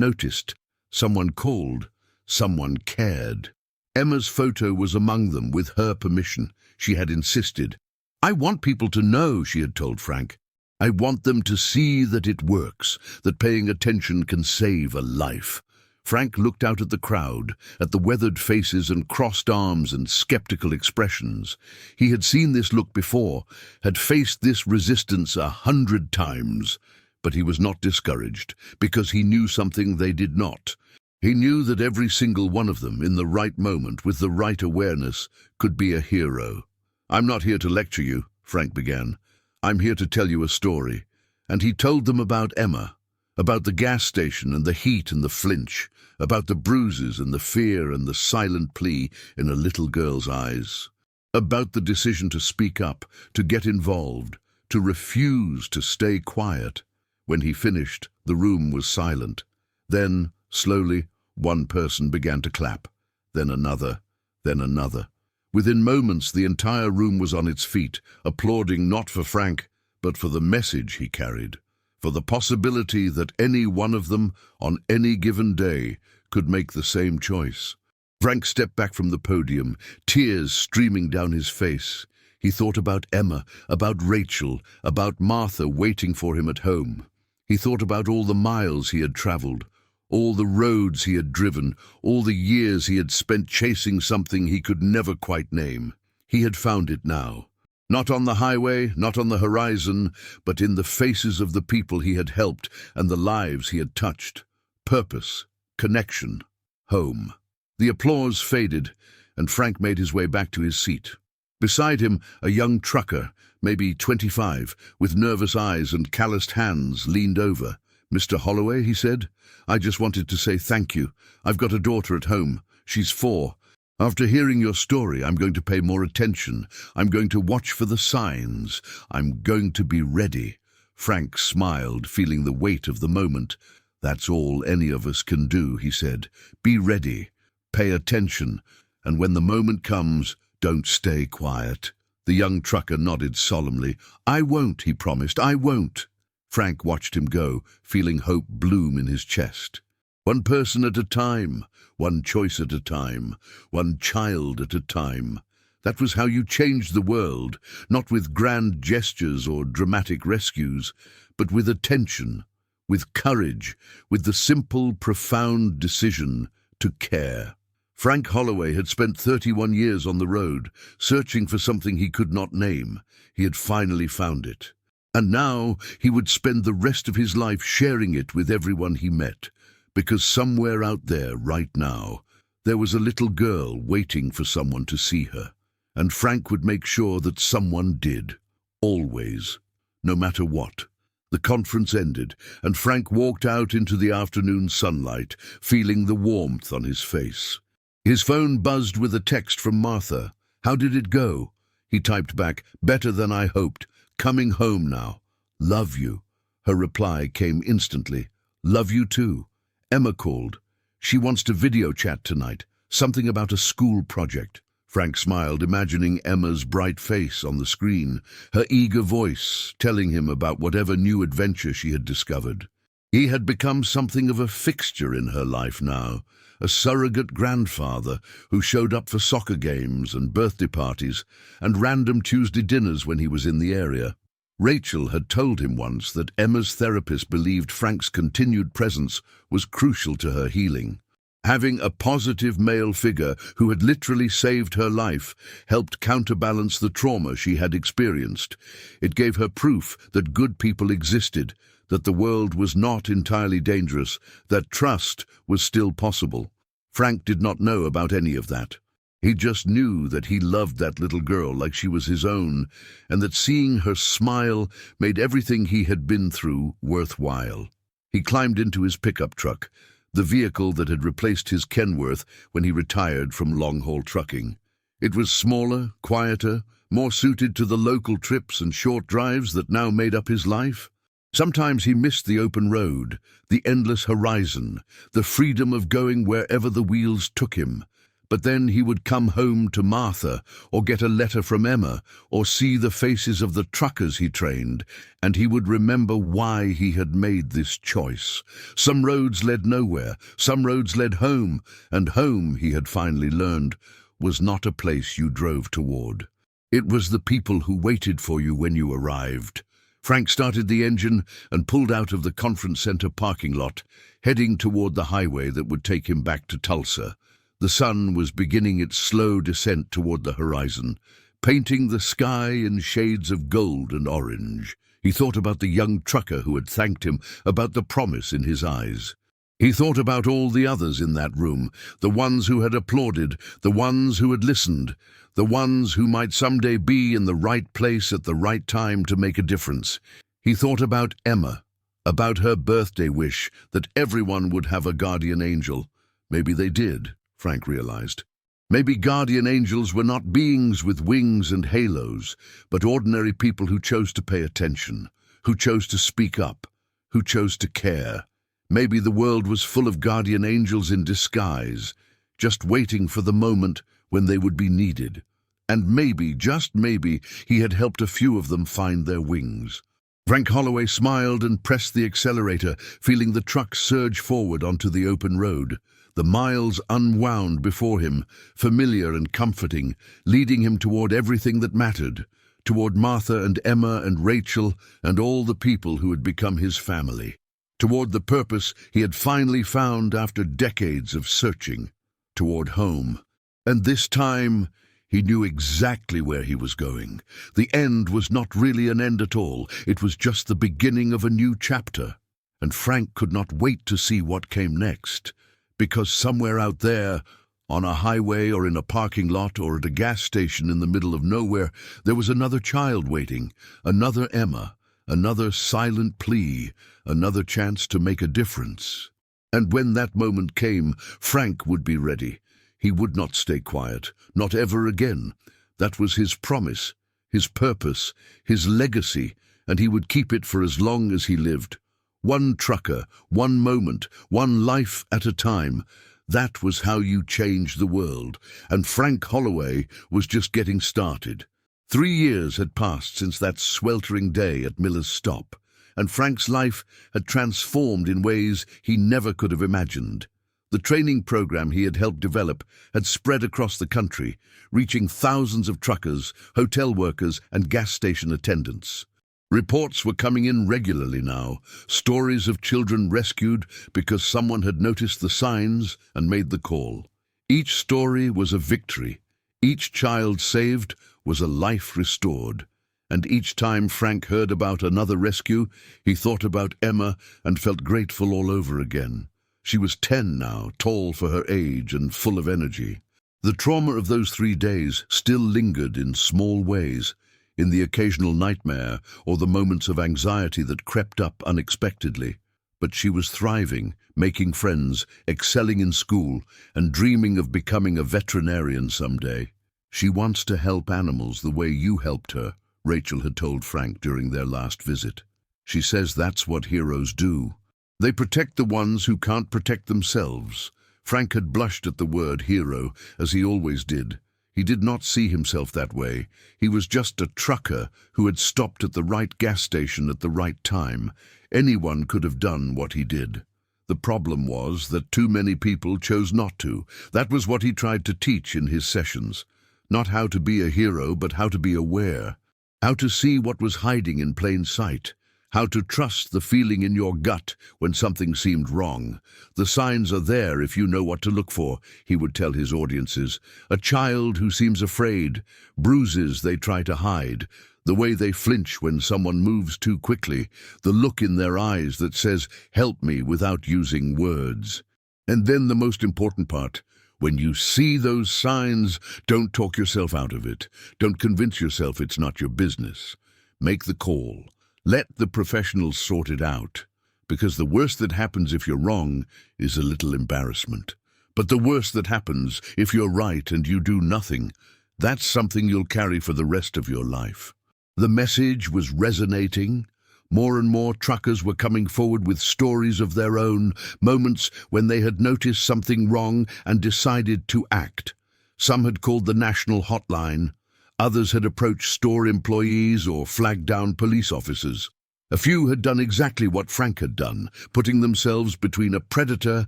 noticed, someone called, someone cared. Emma's photo was among them with her permission. She had insisted. "I want people to know," she had told Frank. "I want them to see that it works, that paying attention can save a life." Frank looked out at the crowd, at the weathered faces and crossed arms and skeptical expressions. He had seen this look before, had faced this resistance 100 times, but he was not discouraged, because he knew something they did not. He knew that every single one of them, in the right moment, with the right awareness, could be a hero. "I'm not here to lecture you," Frank began. "I'm here to tell you a story." And he told them about Emma, about the gas station and the heat and the flinch, about the bruises and the fear and the silent plea in a little girl's eyes, about the decision to speak up, to get involved, to refuse to stay quiet. When he finished, the room was silent. Then, slowly, one person began to clap, then another, then another. Within moments, the entire room was on its feet, applauding not for Frank, but for the message he carried, for the possibility that any one of them, on any given day, could make the same choice. Frank stepped back from the podium, tears streaming down his face. He thought about Emma, about Rachel, about Martha waiting for him at home. He thought about all the miles he had traveled, all the roads he had driven, all the years he had spent chasing something he could never quite name. He had found it now. Not on the highway, not on the horizon, but in the faces of the people he had helped and the lives he had touched. Purpose, connection, home. The applause faded, and Frank made his way back to his seat. Beside him, a young trucker, maybe 25, with nervous eyes and calloused hands, leaned over. "Mr. Holloway," he said, "I just wanted to say thank you. I've got a daughter at home. She's 4. After hearing your story, I'm going to pay more attention. I'm going to watch for the signs. I'm going to be ready." Frank smiled, feeling the weight of the moment. "That's all any of us can do," he said. "Be ready. Pay attention. And when the moment comes, don't stay quiet." The young trucker nodded solemnly. "I won't," he promised. "I won't." Frank watched him go, feeling hope bloom in his chest. One person at a time, one choice at a time, one child at a time. That was how you changed the world, not with grand gestures or dramatic rescues, but with attention, with courage, with the simple, profound decision to care. Frank Holloway had spent 31 years on the road, searching for something he could not name. He had finally found it. And now he would spend the rest of his life sharing it with everyone he met. Because somewhere out there, right now, there was a little girl waiting for someone to see her. And Frank would make sure that someone did. Always. No matter what. The conference ended, and Frank walked out into the afternoon sunlight, feeling the warmth on his face. His phone buzzed with a text from Martha. "How did it go?" He typed back, "Better than I hoped. Coming home now. Love you." Her reply came instantly. "Love you too." Emma called. "She wants to video chat tonight. Something about a school project." Frank smiled, imagining Emma's bright face on the screen, her eager voice telling him about whatever new adventure she had discovered. He had become something of a fixture in her life now, a surrogate grandfather who showed up for soccer games and birthday parties and random Tuesday dinners when he was in the area. Rachel had told him once that Emma's therapist believed Frank's continued presence was crucial to her healing. Having a positive male figure who had literally saved her life helped counterbalance the trauma she had experienced. It gave her proof that good people existed, that the world was not entirely dangerous, that trust was still possible. Frank did not know about any of that. He just knew that he loved that little girl like she was his own, and that seeing her smile made everything he had been through worthwhile. He climbed into his pickup truck, the vehicle that had replaced his Kenworth when he retired from long-haul trucking. It was smaller, quieter, more suited to the local trips and short drives that now made up his life. Sometimes he missed the open road, the endless horizon, the freedom of going wherever the wheels took him. But then he would come home to Martha, or get a letter from Emma, or see the faces of the truckers he trained, and he would remember why he had made this choice. Some roads led nowhere, some roads led home, and home, he had finally learned, was not a place you drove toward. It was the people who waited for you when you arrived. Frank started the engine and pulled out of the conference center parking lot, heading toward the highway that would take him back to Tulsa. The sun was beginning its slow descent toward the horizon, painting the sky in shades of gold and orange. He thought about the young trucker who had thanked him, about the promise in his eyes. He thought about all the others in that room, the ones who had applauded, the ones who had listened, the ones who might someday be in the right place at the right time to make a difference. He thought about Emma, about her birthday wish that everyone would have a guardian angel. Maybe they did. Frank realized. Maybe guardian angels were not beings with wings and halos, but ordinary people who chose to pay attention, who chose to speak up, who chose to care. Maybe the world was full of guardian angels in disguise, just waiting for the moment when they would be needed. And maybe, just maybe, he had helped a few of them find their wings. Frank Holloway smiled and pressed the accelerator, feeling the truck surge forward onto the open road. The miles unwound before him, familiar and comforting, leading him toward everything that mattered, toward Martha and Emma and Rachel and all the people who had become his family, toward the purpose he had finally found after decades of searching, toward home. And this time, He knew exactly where he was going. The end was not really an end at all. It was just the beginning of a new chapter. And Frank could not wait to see what came next. Because somewhere out there, on a highway or in a parking lot or at a gas station in the middle of nowhere, there was another child waiting, another Emma, another silent plea, another chance to make a difference. And when that moment came, Frank would be ready. He would not stay quiet, not ever again. That was his promise, his purpose, his legacy, and he would keep it for as long as he lived. One trucker, one moment, one life at a time. That was how you changed the world, and Frank Holloway was just getting started. 3 years had passed since that sweltering day at Miller's Stop, and Frank's life had transformed in ways he never could have imagined. The training program he had helped develop had spread across the country, reaching thousands of truckers, hotel workers, and gas station attendants. Reports were coming in regularly now, stories of children rescued because someone had noticed the signs and made the call. Each story was a victory. Each child saved was a life restored. And each time Frank heard about another rescue, he thought about Emma and felt grateful all over again. She was 10 now, tall for her age and full of energy. The trauma of those 3 days still lingered in small ways, in the occasional nightmare or the moments of anxiety that crept up unexpectedly. But she was thriving, making friends, excelling in school, and dreaming of becoming a veterinarian someday. She wants to help animals the way you helped her, Rachel had told Frank during their last visit. She says that's what heroes do. They protect the ones who can't protect themselves. Frank had blushed at the word hero, as he always did. He did not see himself that way. He was just a trucker who had stopped at the right gas station at the right time. Anyone could have done what he did. The problem was that too many people chose not to. That was what he tried to teach in his sessions. Not how to be a hero, but how to be aware. How to see what was hiding in plain sight. How to trust the feeling in your gut when something seemed wrong. The signs are there if you know what to look for, he would tell his audiences. A child who seems afraid, bruises they try to hide, the way they flinch when someone moves too quickly, the look in their eyes that says, "Help me," without using words. And then the most important part. When you see those signs, don't talk yourself out of it. Don't convince yourself it's not your business. Make the call. Let the professionals sort it out, because the worst that happens if you're wrong is a little embarrassment. But the worst that happens if you're right and you do nothing, that's something you'll carry for the rest of your life. The message was resonating. More and more truckers were coming forward with stories of their own, moments when they had noticed something wrong and decided to act. Some had called the national hotline. Others had approached store employees or flagged down police officers. A few had done exactly what Frank had done, putting themselves between a predator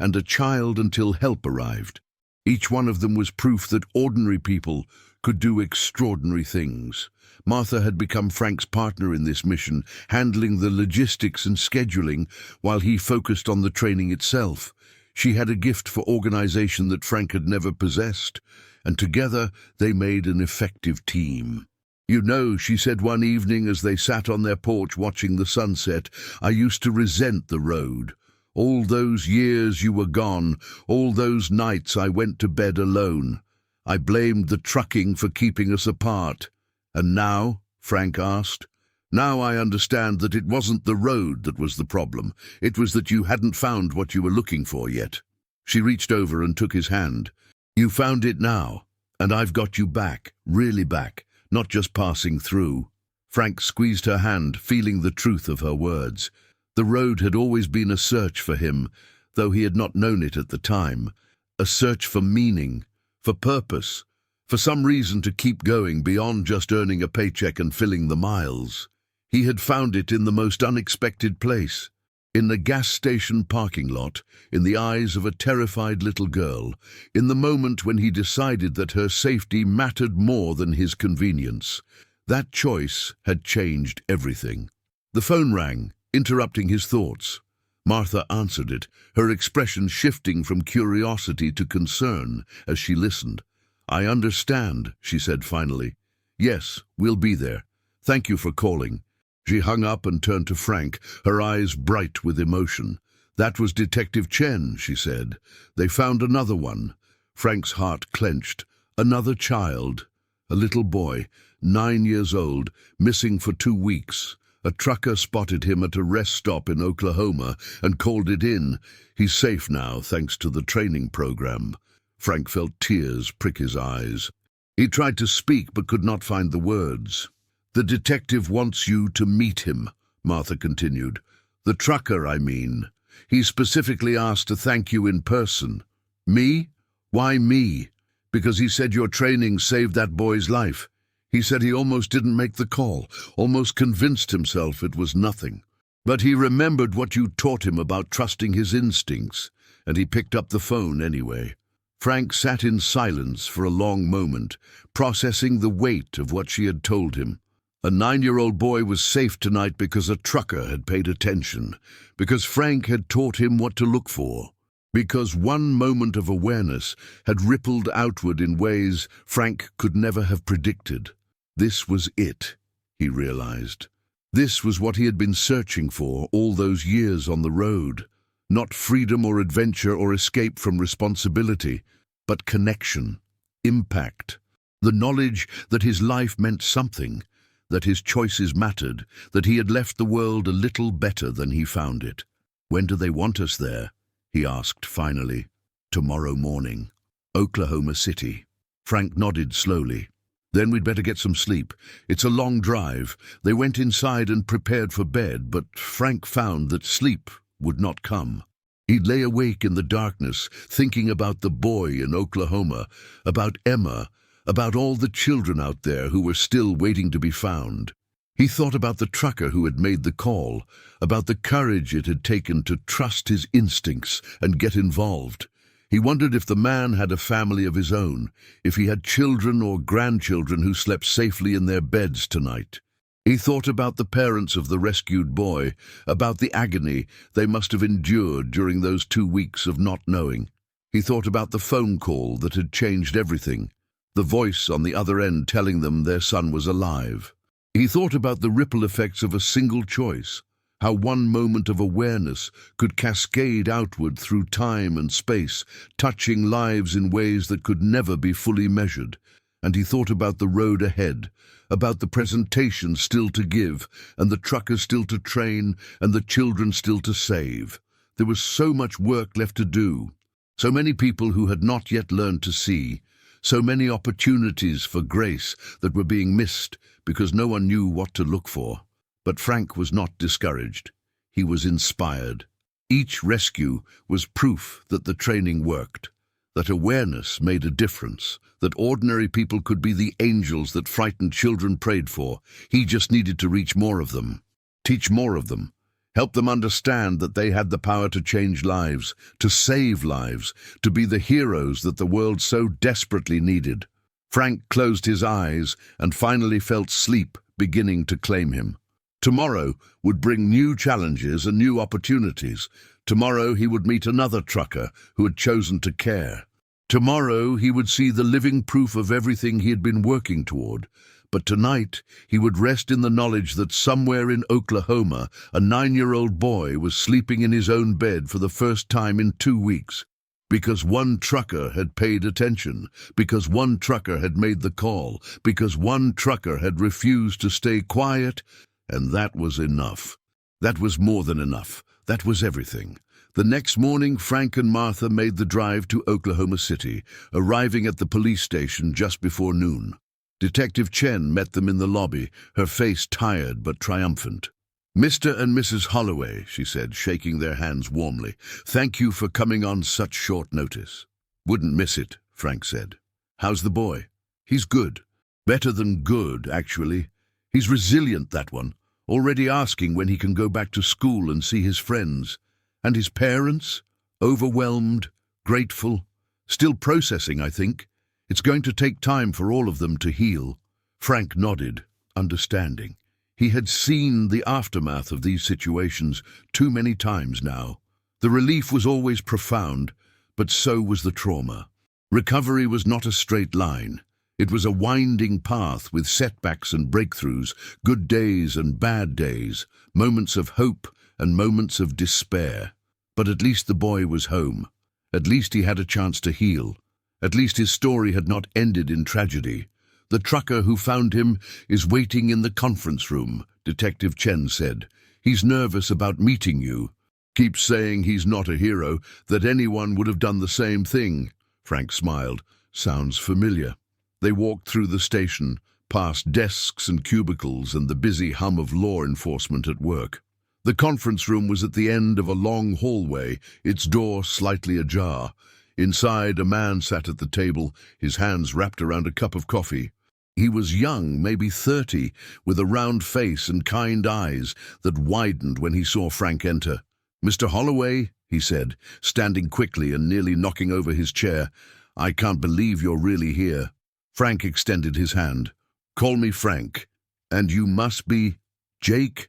and a child until help arrived. Each one of them was proof that ordinary people could do extraordinary things. Martha had become Frank's partner in this mission, handling the logistics and scheduling while he focused on the training itself. She had a gift for organization that Frank had never possessed, and together they made an effective team. "You know," she said one evening as they sat on their porch watching the sunset, "I used to resent the road. All those years you were gone, all those nights I went to bed alone. I blamed the trucking for keeping us apart. And now?" Frank asked. "Now I understand that it wasn't the road that was the problem. It was that you hadn't found what you were looking for yet." She reached over and took his hand. "You found it now, and I've got you back, really back, not just passing through." Frank squeezed her hand, feeling the truth of her words. The road had always been a search for him, though he had not known it at the time. A search for meaning, for purpose, for some reason to keep going beyond just earning a paycheck and filling the miles. He had found it in the most unexpected place. In the gas station parking lot, in the eyes of a terrified little girl, in the moment when he decided that her safety mattered more than his convenience. That choice had changed everything. The phone rang, interrupting his thoughts. Martha answered it, her expression shifting from curiosity to concern as she listened. "I understand," she said finally. "Yes, we'll be there. Thank you for calling." She hung up and turned to Frank, her eyes bright with emotion. "That was Detective Chen," she said. "They found another one." Frank's heart clenched. Another child. A little boy, 9 years old, missing for 2 weeks. A trucker spotted him at a rest stop in Oklahoma and called it in. He's safe now, thanks to the training program. Frank felt tears prick his eyes. He tried to speak but could not find the words. "The detective wants you to meet him," Martha continued. "The trucker, I mean. He specifically asked to thank you in person." "Me? Why me?" "Because he said your training saved that boy's life. He said he almost didn't make the call, almost convinced himself it was nothing. But he remembered what you taught him about trusting his instincts, and he picked up the phone anyway." Frank sat in silence for a long moment, processing the weight of what she had told him. A 9-year-old boy was safe tonight because a trucker had paid attention, because Frank had taught him what to look for, because one moment of awareness had rippled outward in ways Frank could never have predicted. This was it, he realized. This was what he had been searching for all those years on the road. Not freedom or adventure or escape from responsibility, but connection, impact, the knowledge that his life meant something, that his choices mattered, that he had left the world a little better than he found it. "When do they want us there?" he asked finally. "Tomorrow morning. Oklahoma City." Frank nodded slowly. "Then we'd better get some sleep. It's a long drive." They went inside and prepared for bed, but Frank found that sleep would not come. He lay awake in the darkness, thinking about the boy in Oklahoma, about Emma, about all the children out there who were still waiting to be found. He thought about the trucker who had made the call, about the courage it had taken to trust his instincts and get involved. He wondered if the man had a family of his own, if he had children or grandchildren who slept safely in their beds tonight. He thought about the parents of the rescued boy, about the agony they must have endured during those 2 weeks of not knowing. He thought about the phone call that had changed everything, the voice on the other end telling them their son was alive. He thought about the ripple effects of a single choice, how one moment of awareness could cascade outward through time and space, touching lives in ways that could never be fully measured. And he thought about the road ahead, about the presentation still to give, and the trucker still to train, and the children still to save. There was so much work left to do, so many people who had not yet learned to see, so many opportunities for grace that were being missed because no one knew what to look for. But Frank was not discouraged. He was inspired. Each rescue was proof that the training worked, that awareness made a difference, that ordinary people could be the angels that frightened children prayed for. He just needed to reach more of them, teach more of them, help them understand that they had the power to change lives, to save lives, to be the heroes that the world so desperately needed. Frank closed his eyes and finally felt sleep beginning to claim him. Tomorrow would bring new challenges and new opportunities. Tomorrow he would meet another trucker who had chosen to care. Tomorrow he would see the living proof of everything he had been working toward. But tonight he would rest in the knowledge that somewhere in Oklahoma a 9-year-old boy was sleeping in his own bed for the first time in 2 weeks. Because one trucker had paid attention, because one trucker had made the call, because one trucker had refused to stay quiet, and that was enough. That was more than enough. That was everything. The next morning, Frank and Martha made the drive to Oklahoma City, arriving at the police station just before noon. Detective Chen met them in the lobby, her face tired but triumphant. "Mr. and Mrs. Holloway," she said, shaking their hands warmly, "thank you for coming on such short notice." "Wouldn't miss it," Frank said. "How's the boy?" "He's good. Better than good, actually. He's resilient, that one, already asking when he can go back to school and see his friends. And his parents? Overwhelmed, grateful, still processing, I think. It's going to take time for all of them to heal." Frank nodded, understanding. He had seen the aftermath of these situations too many times now. The relief was always profound, but so was the trauma. Recovery was not a straight line. It was a winding path with setbacks and breakthroughs, good days and bad days, moments of hope and moments of despair. But at least the boy was home. At least he had a chance to heal. At least his story had not ended in tragedy. The trucker who found him is waiting in the conference room, Detective Chen said. He's nervous about meeting you. Keeps saying he's not a hero, that anyone would have done the same thing. Frank smiled. Sounds familiar. They walked through the station, past desks and cubicles and the busy hum of law enforcement at work. The conference room was at the end of a long hallway, its door slightly ajar. Inside, a man sat at the table, his hands wrapped around a cup of coffee. He was young, maybe 30, with a round face and kind eyes that widened when he saw Frank enter. "Mr. Holloway," he said, standing quickly and nearly knocking over his chair. "I can't believe you're really here." Frank extended his hand. "Call me Frank. And you must be Jake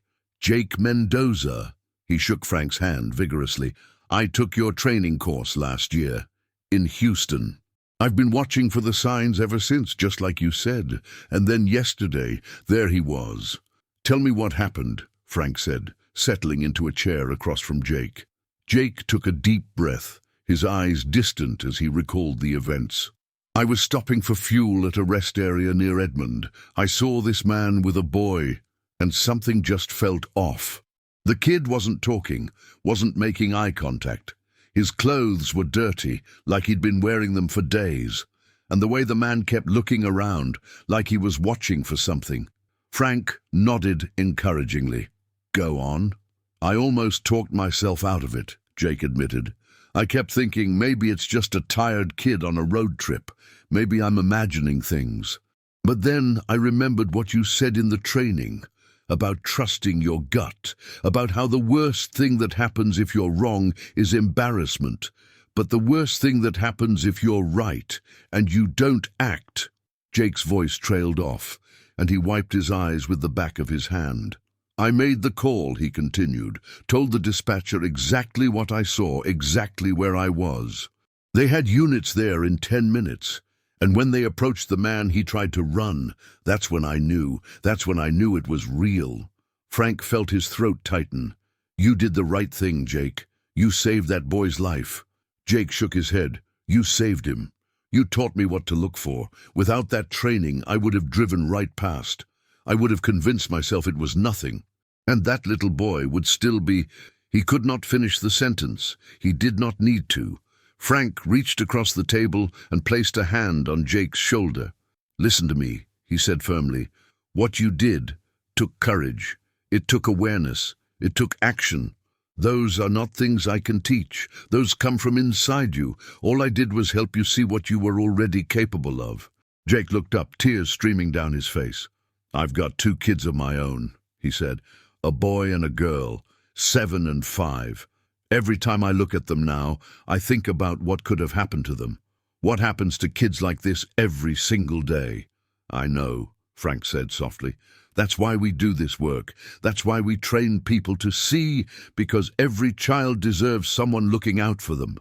Mendoza." He shook Frank's hand vigorously. "I took your training course last year, in Houston. I've been watching for the signs ever since, just like you said. And then yesterday, there he was." "Tell me what happened," Frank said, settling into a chair across from Jake. Jake took a deep breath, his eyes distant as he recalled the events. "I was stopping for fuel at a rest area near Edmond. I saw this man with a boy, and something just felt off. The kid wasn't talking, wasn't making eye contact. His clothes were dirty, like he'd been wearing them for days, and the way the man kept looking around, like he was watching for something." Frank nodded encouragingly. "Go on." "I almost talked myself out of it," Jake admitted. "I kept thinking maybe it's just a tired kid on a road trip. Maybe I'm imagining things. But then I remembered what you said in the training, about trusting your gut, about how the worst thing that happens if you're wrong is embarrassment, but the worst thing that happens if you're right and you don't act." Jake's voice trailed off, and he wiped his eyes with the back of his hand. "I made the call," he continued, "told the dispatcher exactly what I saw, exactly where I was. They had units there in 10 minutes. And when they approached the man, he tried to run. That's when I knew it was real." Frank felt his throat tighten. "You did the right thing, Jake. You saved that boy's life." Jake shook his head. "You saved him. You taught me what to look for. Without that training, I would have driven right past. I would have convinced myself it was nothing. And that little boy would still be—" He could not finish the sentence. He did not need to. Frank reached across the table and placed a hand on Jake's shoulder. "Listen to me," he said firmly. "What you did took courage. It took awareness. It took action. Those are not things I can teach. Those come from inside you. All I did was help you see what you were already capable of." Jake looked up, tears streaming down his face. "I've got 2 kids of my own," he said. "A boy and a girl, 7 and 5. Every time I look at them now, I think about what could have happened to them. What happens to kids like this every single day?" "I know," Frank said softly. "That's why we do this work. That's why we train people to see, because every child deserves someone looking out for them.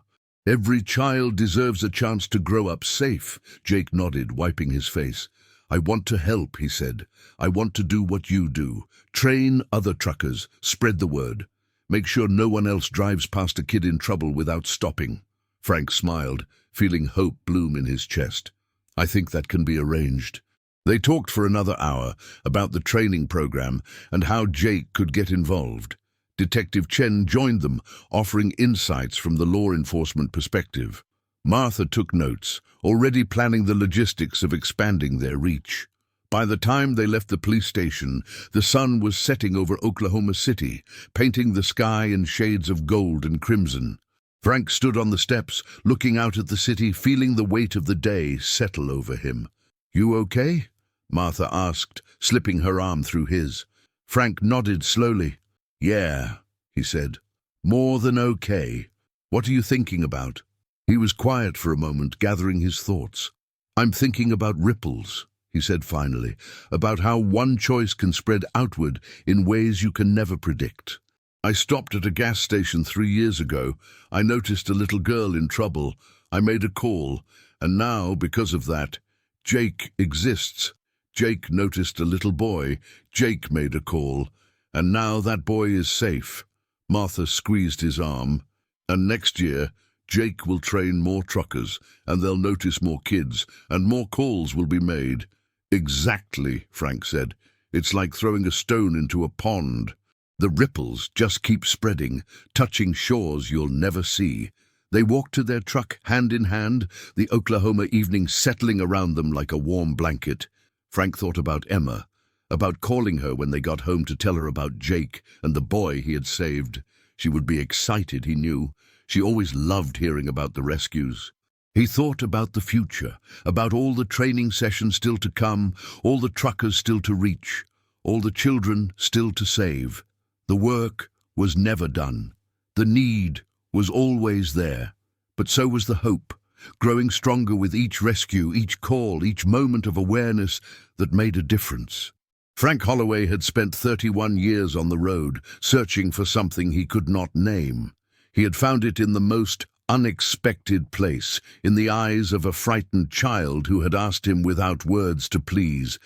Every child deserves a chance to grow up safe." Jake nodded, wiping his face. "I want to help," he said. "I want to do what you do. Train other truckers. Spread the word. Make sure no one else drives past a kid in trouble without stopping." Frank smiled, feeling hope bloom in his chest. "I think that can be arranged." They talked for another hour about the training program and how Jake could get involved. Detective Chen joined them, offering insights from the law enforcement perspective. Martha took notes, already planning the logistics of expanding their reach. By the time they left the police station, the sun was setting over Oklahoma City, painting the sky in shades of gold and crimson. Frank stood on the steps, looking out at the city, feeling the weight of the day settle over him. "You okay?" Martha asked, slipping her arm through his. Frank nodded slowly. "Yeah," he said. "More than okay. What are you thinking about?" He was quiet for a moment, gathering his thoughts. "I'm thinking about ripples," he said finally, "about how one choice can spread outward in ways you can never predict. I stopped at a gas station 3 years ago. I noticed a little girl in trouble. I made a call, And now, because of that, Jake exists. Jake noticed a little boy. Jake made a call. And now that boy is safe. Martha squeezed his arm. And next year, Jake will train more truckers, and they'll notice more kids, and more calls will be made. Exactly, Frank said. It's like throwing a stone into a pond. The ripples just keep spreading, touching shores you'll never see. They walked to their truck hand in hand, the Oklahoma evening settling around them like a warm blanket. Frank thought about Emma, about calling her when they got home to tell her about Jake and the boy he had saved. She would be excited, he knew. She always loved hearing about the rescues. He thought about the future, about all the training sessions still to come, all the truckers still to reach, all the children still to save. The work was never done. The need was always there. But so was the hope, growing stronger with each rescue, each call, each moment of awareness that made a difference. Frank Holloway had spent 31 years on the road, searching for something he could not name. He had found it in the most unexpected place, in the eyes of a frightened child who had asked him without words to please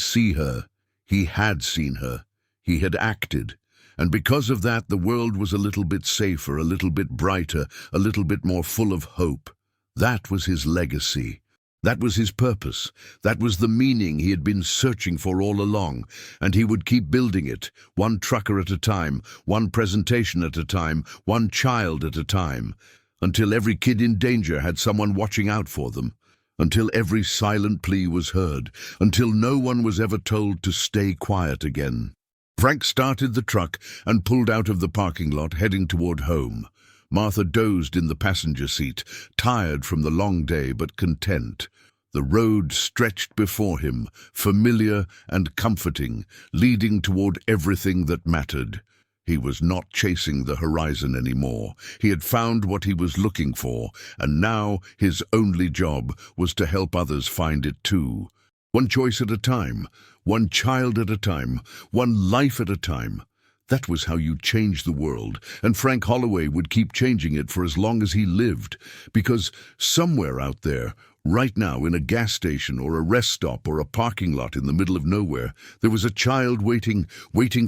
see her. He had seen her. He had acted. And because of that, the world was a little bit safer, a little bit brighter, a little bit more full of hope. That was his legacy. That was his purpose. That was the meaning he had been searching for all along, and he would keep building it, one trucker at a time, one presentation at a time, one child at a time, until every kid in danger had someone watching out for them, until every silent plea was heard, until no one was ever told to stay quiet again. Frank started the truck and pulled out of the parking lot, heading toward home. Martha dozed in the passenger seat, tired from the long day but content. The road stretched before him, familiar and comforting, leading toward everything that mattered. He was not chasing the horizon anymore. He had found what he was looking for, and now his only job was to help others find it too. One choice at a time, one child at a time, one life at a time. That was how you changed the world, and Frank Holloway would keep changing it for as long as he lived, because somewhere out there, right now in a gas station or a rest stop or a parking lot in the middle of nowhere, there was a child waiting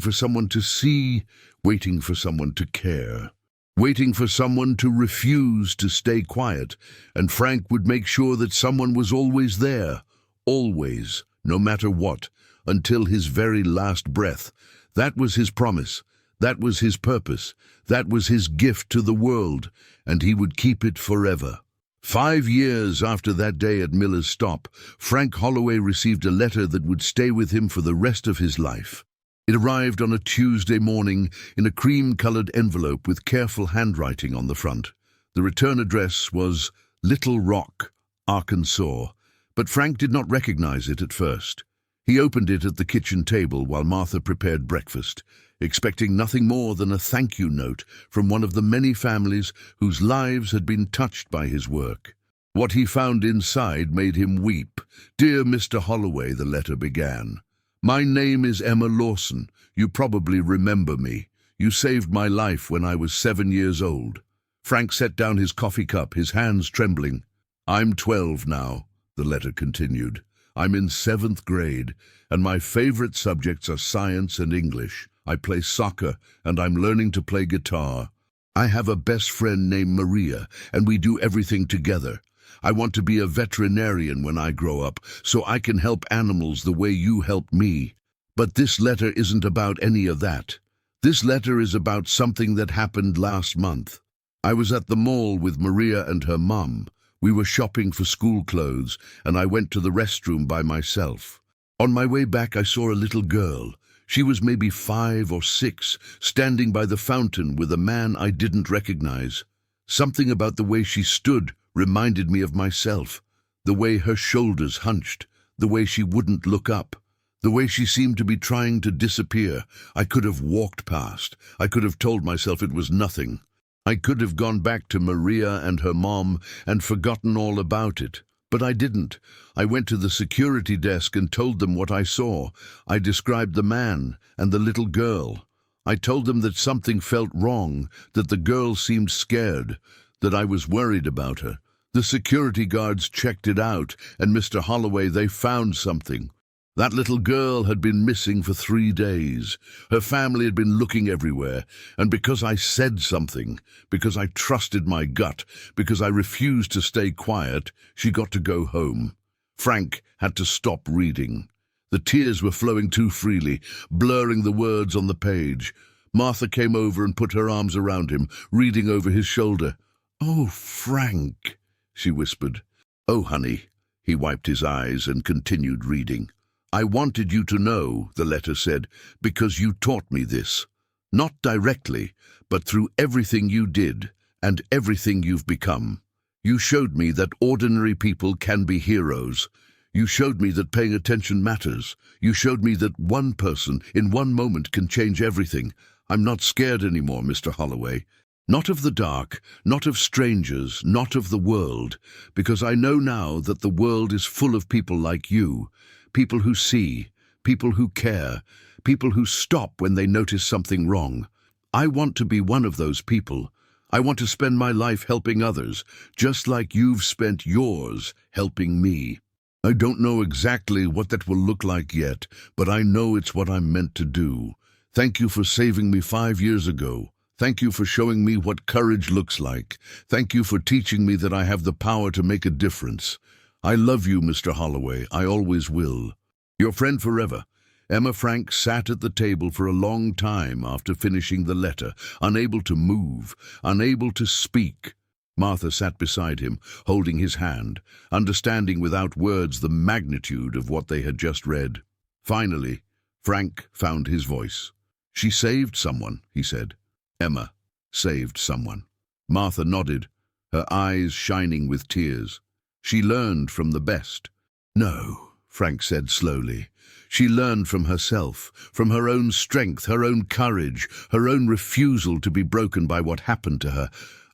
for someone to see, waiting for someone to care, waiting for someone to refuse to stay quiet, and Frank would make sure that someone was always there, always, no matter what, until his very last breath. That was his promise, that was his purpose, that was his gift to the world, and he would keep it forever. 5 years after that day at Miller's Stop, Frank Holloway received a letter that would stay with him for the rest of his life. It arrived on a Tuesday morning in a cream-colored envelope with careful handwriting on the front. The return address was Little Rock, Arkansas, but Frank did not recognize it at first. He opened it at the kitchen table while Martha prepared breakfast, expecting nothing more than a thank you note from one of the many families whose lives had been touched by his work. What he found inside made him weep. "Dear Mr. Holloway," the letter began. "My name is Emma Lawson. You probably remember me. You saved my life when I was 7 years old." Frank set down his coffee cup, his hands trembling. "I'm 12 now," the letter continued. "I'm in 7th grade, and my favorite subjects are science and English. I play soccer, and I'm learning to play guitar. I have a best friend named Maria, and we do everything together. I want to be a veterinarian when I grow up, so I can help animals the way you helped me. But this letter isn't about any of that. This letter is about something that happened last month. I was at the mall with Maria and her mom. We were shopping for school clothes, and I went to the restroom by myself. On my way back, I saw a little girl. She was maybe 5 or 6, standing by the fountain with a man I didn't recognize. Something about the way she stood reminded me of myself. The way her shoulders hunched, the way she wouldn't look up, the way she seemed to be trying to disappear. I could have walked past. I could have told myself it was nothing. I could have gone back to Maria and her mom and forgotten all about it. But I didn't. I went to the security desk and told them what I saw. I described the man and the little girl. I told them that something felt wrong, that the girl seemed scared, that I was worried about her, The security guards checked it out, and Mr. Holloway, they found something. That little girl had been missing for 3 days. Her family had been looking everywhere, and because I said something, because I trusted my gut, because I refused to stay quiet, she got to go home. Frank had to stop reading. The tears were flowing too freely, blurring the words on the page. Martha came over and put her arms around him, reading over his shoulder. "Oh, Frank," she whispered. "Oh, honey." He wiped his eyes and continued reading. "I wanted you to know," the letter said, "because you taught me this. Not directly, but through everything you did and everything you've become. You showed me that ordinary people can be heroes. You showed me that paying attention matters. You showed me that one person in one moment can change everything. I'm not scared anymore, Mr. Holloway. Not of the dark, not of strangers, not of the world, because I know now that the world is full of people like you, people who see, people who care, people who stop when they notice something wrong. I want to be one of those people. I want to spend my life helping others, just like you've spent yours helping me. I don't know exactly what that will look like yet, but I know it's what I'm meant to do. Thank you for saving me 5 years ago. Thank you for showing me what courage looks like. Thank you for teaching me that I have the power to make a difference. I love you, Mr. Holloway. I always will. Your friend forever." Emma Frank sat at the table for a long time after finishing the letter, unable to move, unable to speak. Martha sat beside him, holding his hand, understanding without words the magnitude of what they had just read. Finally, Frank found his voice. "She saved someone," he said. "Emma saved someone." Martha nodded, her eyes shining with tears. "She learned from the best." "No," Frank said slowly. "She learned from herself, from her own strength, her own courage, her own refusal to be broken by what happened to her.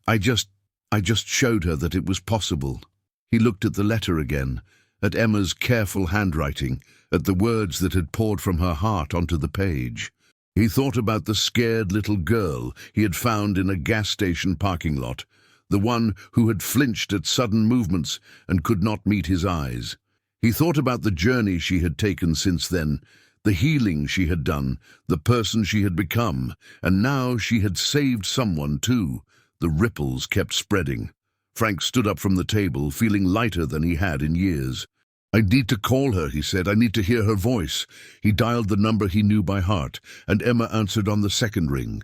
I just showed her that it was possible." He looked at the letter again, at Emma's careful handwriting, at the words that had poured from her heart onto the page. He thought about the scared little girl he had found in a gas station parking lot, the one who had flinched at sudden movements and could not meet his eyes. He thought about the journey she had taken since then, the healing she had done, the person she had become, and now she had saved someone too. The ripples kept spreading. Frank stood up from the table, feeling lighter than he had in years. "I need to call her," he said. "I need to hear her voice." He dialed the number he knew by heart, and Emma answered on the second ring.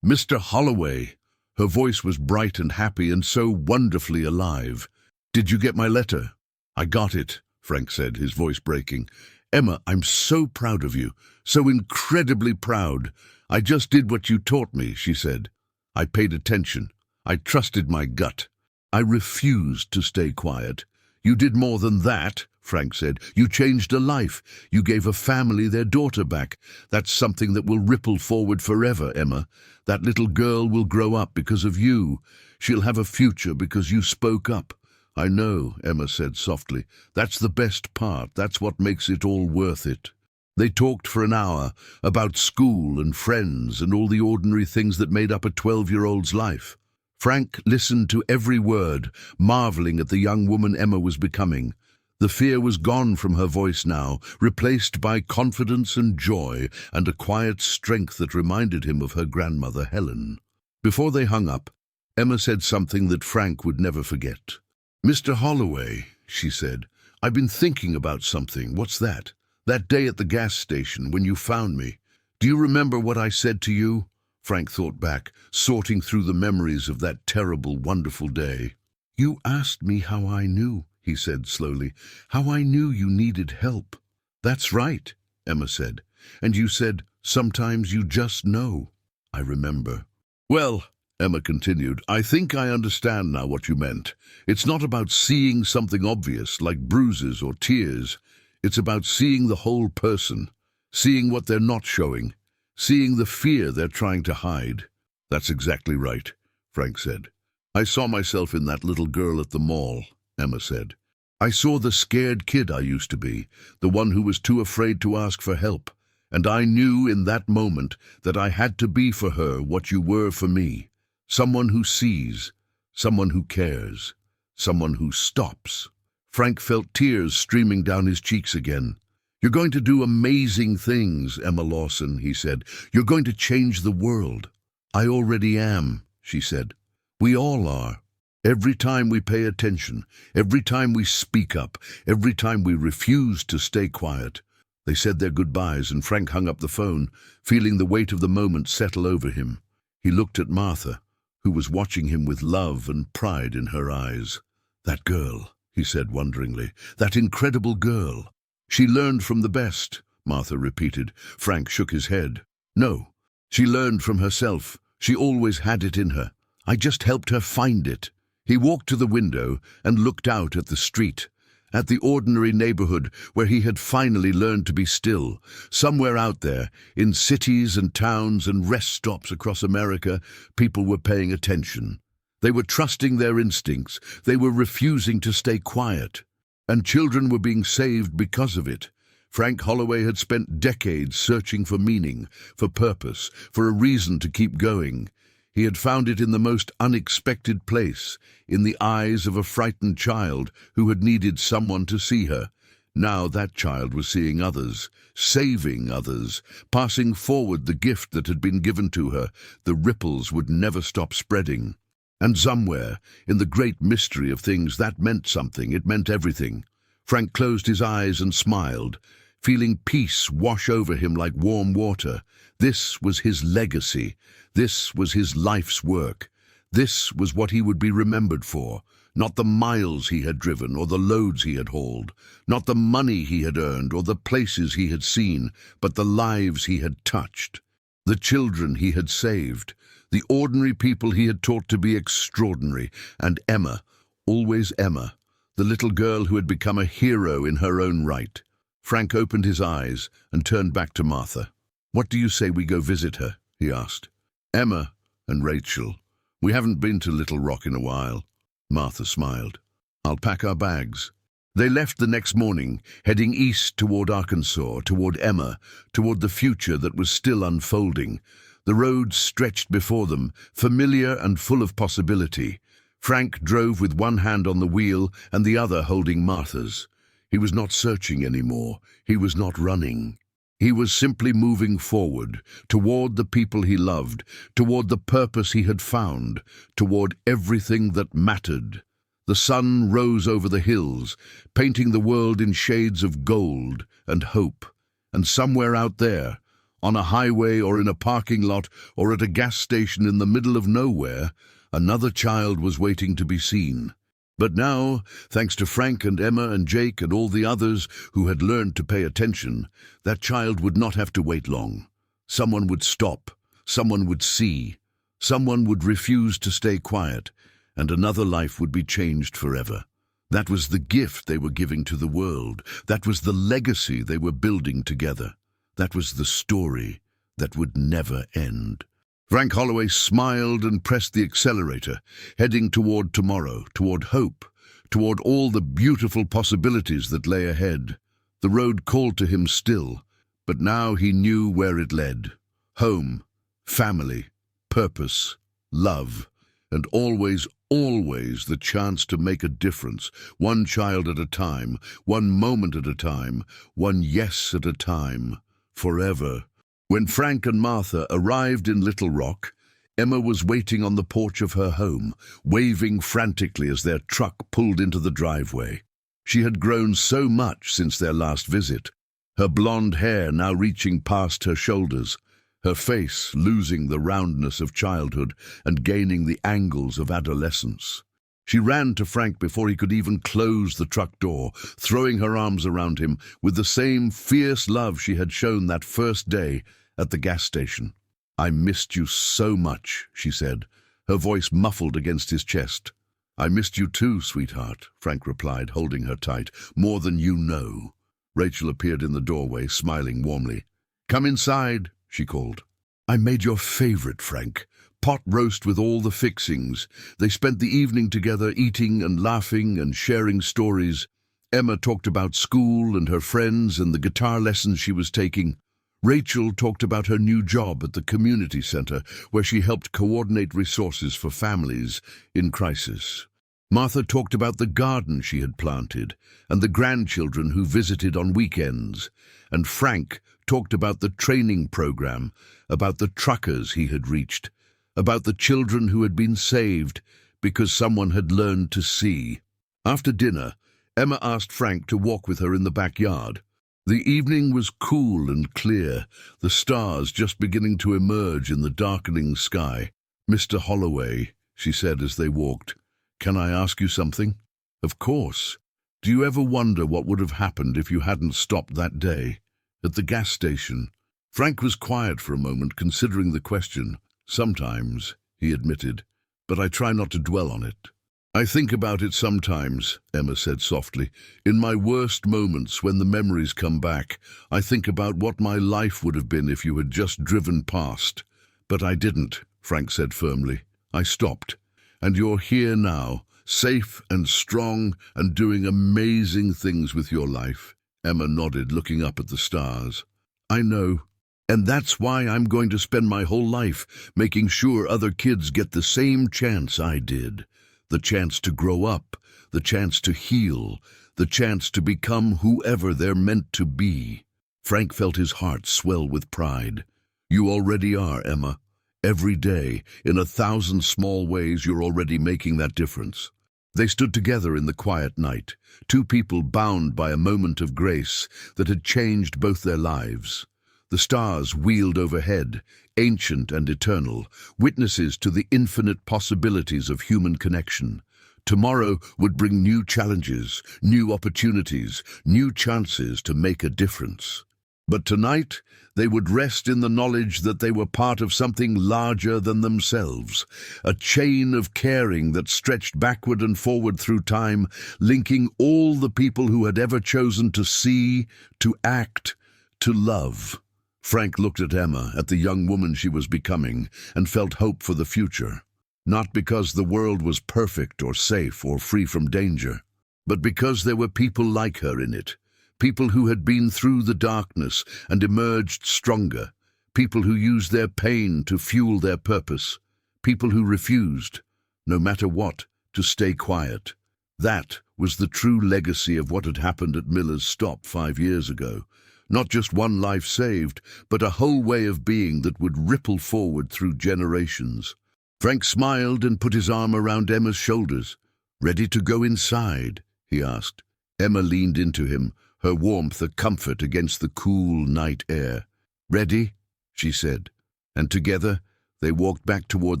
"Mr. Holloway." Her voice was bright and happy and so wonderfully alive. "Did you get my letter?" "I got it," Frank said, his voice breaking. "Emma, I'm so proud of you, so incredibly proud. I just did what you taught me," she said. "I paid attention. I trusted my gut. I refused to stay quiet." "You did more than that," Frank said. "You changed a life. You gave a family their daughter back. That's something that will ripple forward forever, Emma. That little girl will grow up because of you. She'll have a future because you spoke up." "I know," Emma said softly. "That's the best part. That's what makes it all worth it." They talked for an hour about school and friends and all the ordinary things that made up a 12-year-old's life. Frank listened to every word, marveling at the young woman Emma was becoming. The fear was gone from her voice now, replaced by confidence and joy and a quiet strength that reminded him of her grandmother Helen. Before they hung up, Emma said something that Frank would never forget. "Mr. Holloway," she said, "I've been thinking about something." "What's that?" "That day at the gas station when you found me. Do you remember what I said to you?" Frank thought back, sorting through the memories of that terrible, wonderful day. "You asked me how I knew," he said slowly, "how I knew you needed help." "That's right," Emma said. "And you said, sometimes you just know." "I remember." "Well," Emma continued, "I think I understand now what you meant. It's not about seeing something obvious, like bruises or tears. It's about seeing the whole person, seeing what they're not showing, seeing the fear they're trying to hide." "That's exactly right," Frank said. "I saw myself in that little girl at the mall," Emma said. "I saw the scared kid I used to be, the one who was too afraid to ask for help. And I knew in that moment that I had to be for her what you were for me, someone who sees, someone who cares. someone who stops. Frank felt tears streaming down his cheeks again. "You're going to do amazing things, Emma Lawson," he said. "You're going to change the world." "I already am," she said. "We all are. Every time we pay attention, every time we speak up, every time we refuse to stay quiet." They said their goodbyes, and Frank hung up the phone, feeling the weight of the moment settle over him. He looked at Martha, who was watching him with love and pride in her eyes. "That girl," he said wonderingly, "that incredible girl." "She learned from the best," Martha repeated. Frank shook his head. "No, she learned from herself. She always had it in her. I just helped her find it." He walked to the window and looked out at the street, at the ordinary neighborhood where he had finally learned to be still. Somewhere out there, in cities and towns and rest stops across America, people were paying attention. They were trusting their instincts. They were refusing to stay quiet. And children were being saved because of it. Frank Holloway had spent decades searching for meaning, for purpose, for a reason to keep going. He had found it in the most unexpected place, in the eyes of a frightened child who had needed someone to see her. Now that child was seeing others, saving others, passing forward the gift that had been given to her. The ripples would never stop spreading. And somewhere, in the great mystery of things, that meant something. It meant everything. Frank closed his eyes and smiled, feeling peace wash over him like warm water. This was his legacy. This was his life's work. This was what he would be remembered for. Not the miles he had driven or the loads he had hauled, not the money he had earned or the places he had seen, but the lives he had touched, the children he had saved, the ordinary people he had taught to be extraordinary, and Emma, always Emma, the little girl who had become a hero in her own right. Frank opened his eyes and turned back to Martha. "What do you say we go visit her?" he asked. "Emma and Rachel. We haven't been to Little Rock in a while." Martha smiled. "I'll pack our bags." They left the next morning, heading east toward Arkansas, toward Emma, toward the future that was still unfolding. The road stretched before them, familiar and full of possibility. Frank drove with one hand on the wheel and the other holding Martha's. He was not searching anymore. He was not running. He was simply moving forward, toward the people he loved, toward the purpose he had found, toward everything that mattered. The sun rose over the hills, painting the world in shades of gold and hope. And somewhere out there, on a highway or in a parking lot or at a gas station in the middle of nowhere, another child was waiting to be seen. But now, thanks to Frank and Emma and Jake and all the others who had learned to pay attention, that child would not have to wait long. Someone would stop, someone would see, someone would refuse to stay quiet, and another life would be changed forever. That was the gift they were giving to the world. That was the legacy they were building together. That was the story that would never end. Frank Holloway smiled and pressed the accelerator, heading toward tomorrow, toward hope, toward all the beautiful possibilities that lay ahead. The road called to him still, but now he knew where it led. Home, family, purpose, love, and always, always the chance to make a difference, one child at a time, one moment at a time, one yes at a time, forever. When Frank and Martha arrived in Little Rock, Emma was waiting on the porch of her home, waving frantically as their truck pulled into the driveway. She had grown so much since their last visit, her blonde hair now reaching past her shoulders, her face losing the roundness of childhood and gaining the angles of adolescence. She ran to Frank before he could even close the truck door, throwing her arms around him with the same fierce love she had shown that first day at the gas station. "I missed you so much," she said, her voice muffled against his chest. "I missed you too, sweetheart," Frank replied, holding her tight. "More than you know." Rachel appeared in the doorway, smiling warmly. "Come inside," she called. "I made your favorite, Frank. Pot roast with all the fixings." They spent the evening together, eating and laughing and sharing stories. Emma talked about school and her friends and the guitar lessons she was taking. Rachel talked about her new job at the community center, where she helped coordinate resources for families in crisis. Martha talked about the garden she had planted and the grandchildren who visited on weekends, and Frank talked about the training program, about the truckers he had reached, about the children who had been saved because someone had learned to see. After dinner, Emma asked Frank to walk with her in the backyard. The evening was cool and clear, the stars just beginning to emerge in the darkening sky. "Mr. Holloway," she said as they walked, "can I ask you something?" "Of course. Do you ever wonder what would have happened if you hadn't stopped that day at the gas station?" Frank was quiet for a moment, considering the question. "Sometimes," he admitted, "but I try not to dwell on it." "I think about it sometimes," Emma said softly. "In my worst moments, when the memories come back, I think about what my life would have been if you had just driven past." "But I didn't," Frank said firmly. "I stopped. And you're here now, safe and strong and doing amazing things with your life." Emma nodded, looking up at the stars. "I know. And that's why I'm going to spend my whole life making sure other kids get the same chance I did. The chance to grow up, the chance to heal, the chance to become whoever they're meant to be." Frank felt his heart swell with pride. "You already are, Emma. Every day, in 1,000 small ways, you're already making that difference." They stood together in the quiet night, two people bound by a moment of grace that had changed both their lives. The stars wheeled overhead, ancient and eternal, witnesses to the infinite possibilities of human connection. Tomorrow would bring new challenges, new opportunities, new chances to make a difference. But tonight, they would rest in the knowledge that they were part of something larger than themselves, a chain of caring that stretched backward and forward through time, linking all the people who had ever chosen to see, to act, to love. Frank looked at Emma, at the young woman she was becoming, and felt hope for the future. Not because the world was perfect or safe or free from danger, but because there were people like her in it. People who had been through the darkness and emerged stronger. People who used their pain to fuel their purpose. People who refused, no matter what, to stay quiet. That was the true legacy of what had happened at Miller's Stop 5 years ago. Not just one life saved, but a whole way of being that would ripple forward through generations. Frank smiled and put his arm around Emma's shoulders. "Ready to go inside?" he asked. Emma leaned into him, her warmth a comfort against the cool night air. "Ready?" she said, and together they walked back toward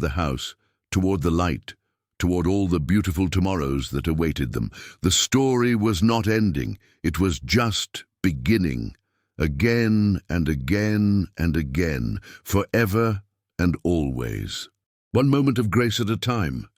the house, toward the light, toward all the beautiful tomorrows that awaited them. The story was not ending, it was just beginning. Again and again and again, forever and always. One moment of grace at a time.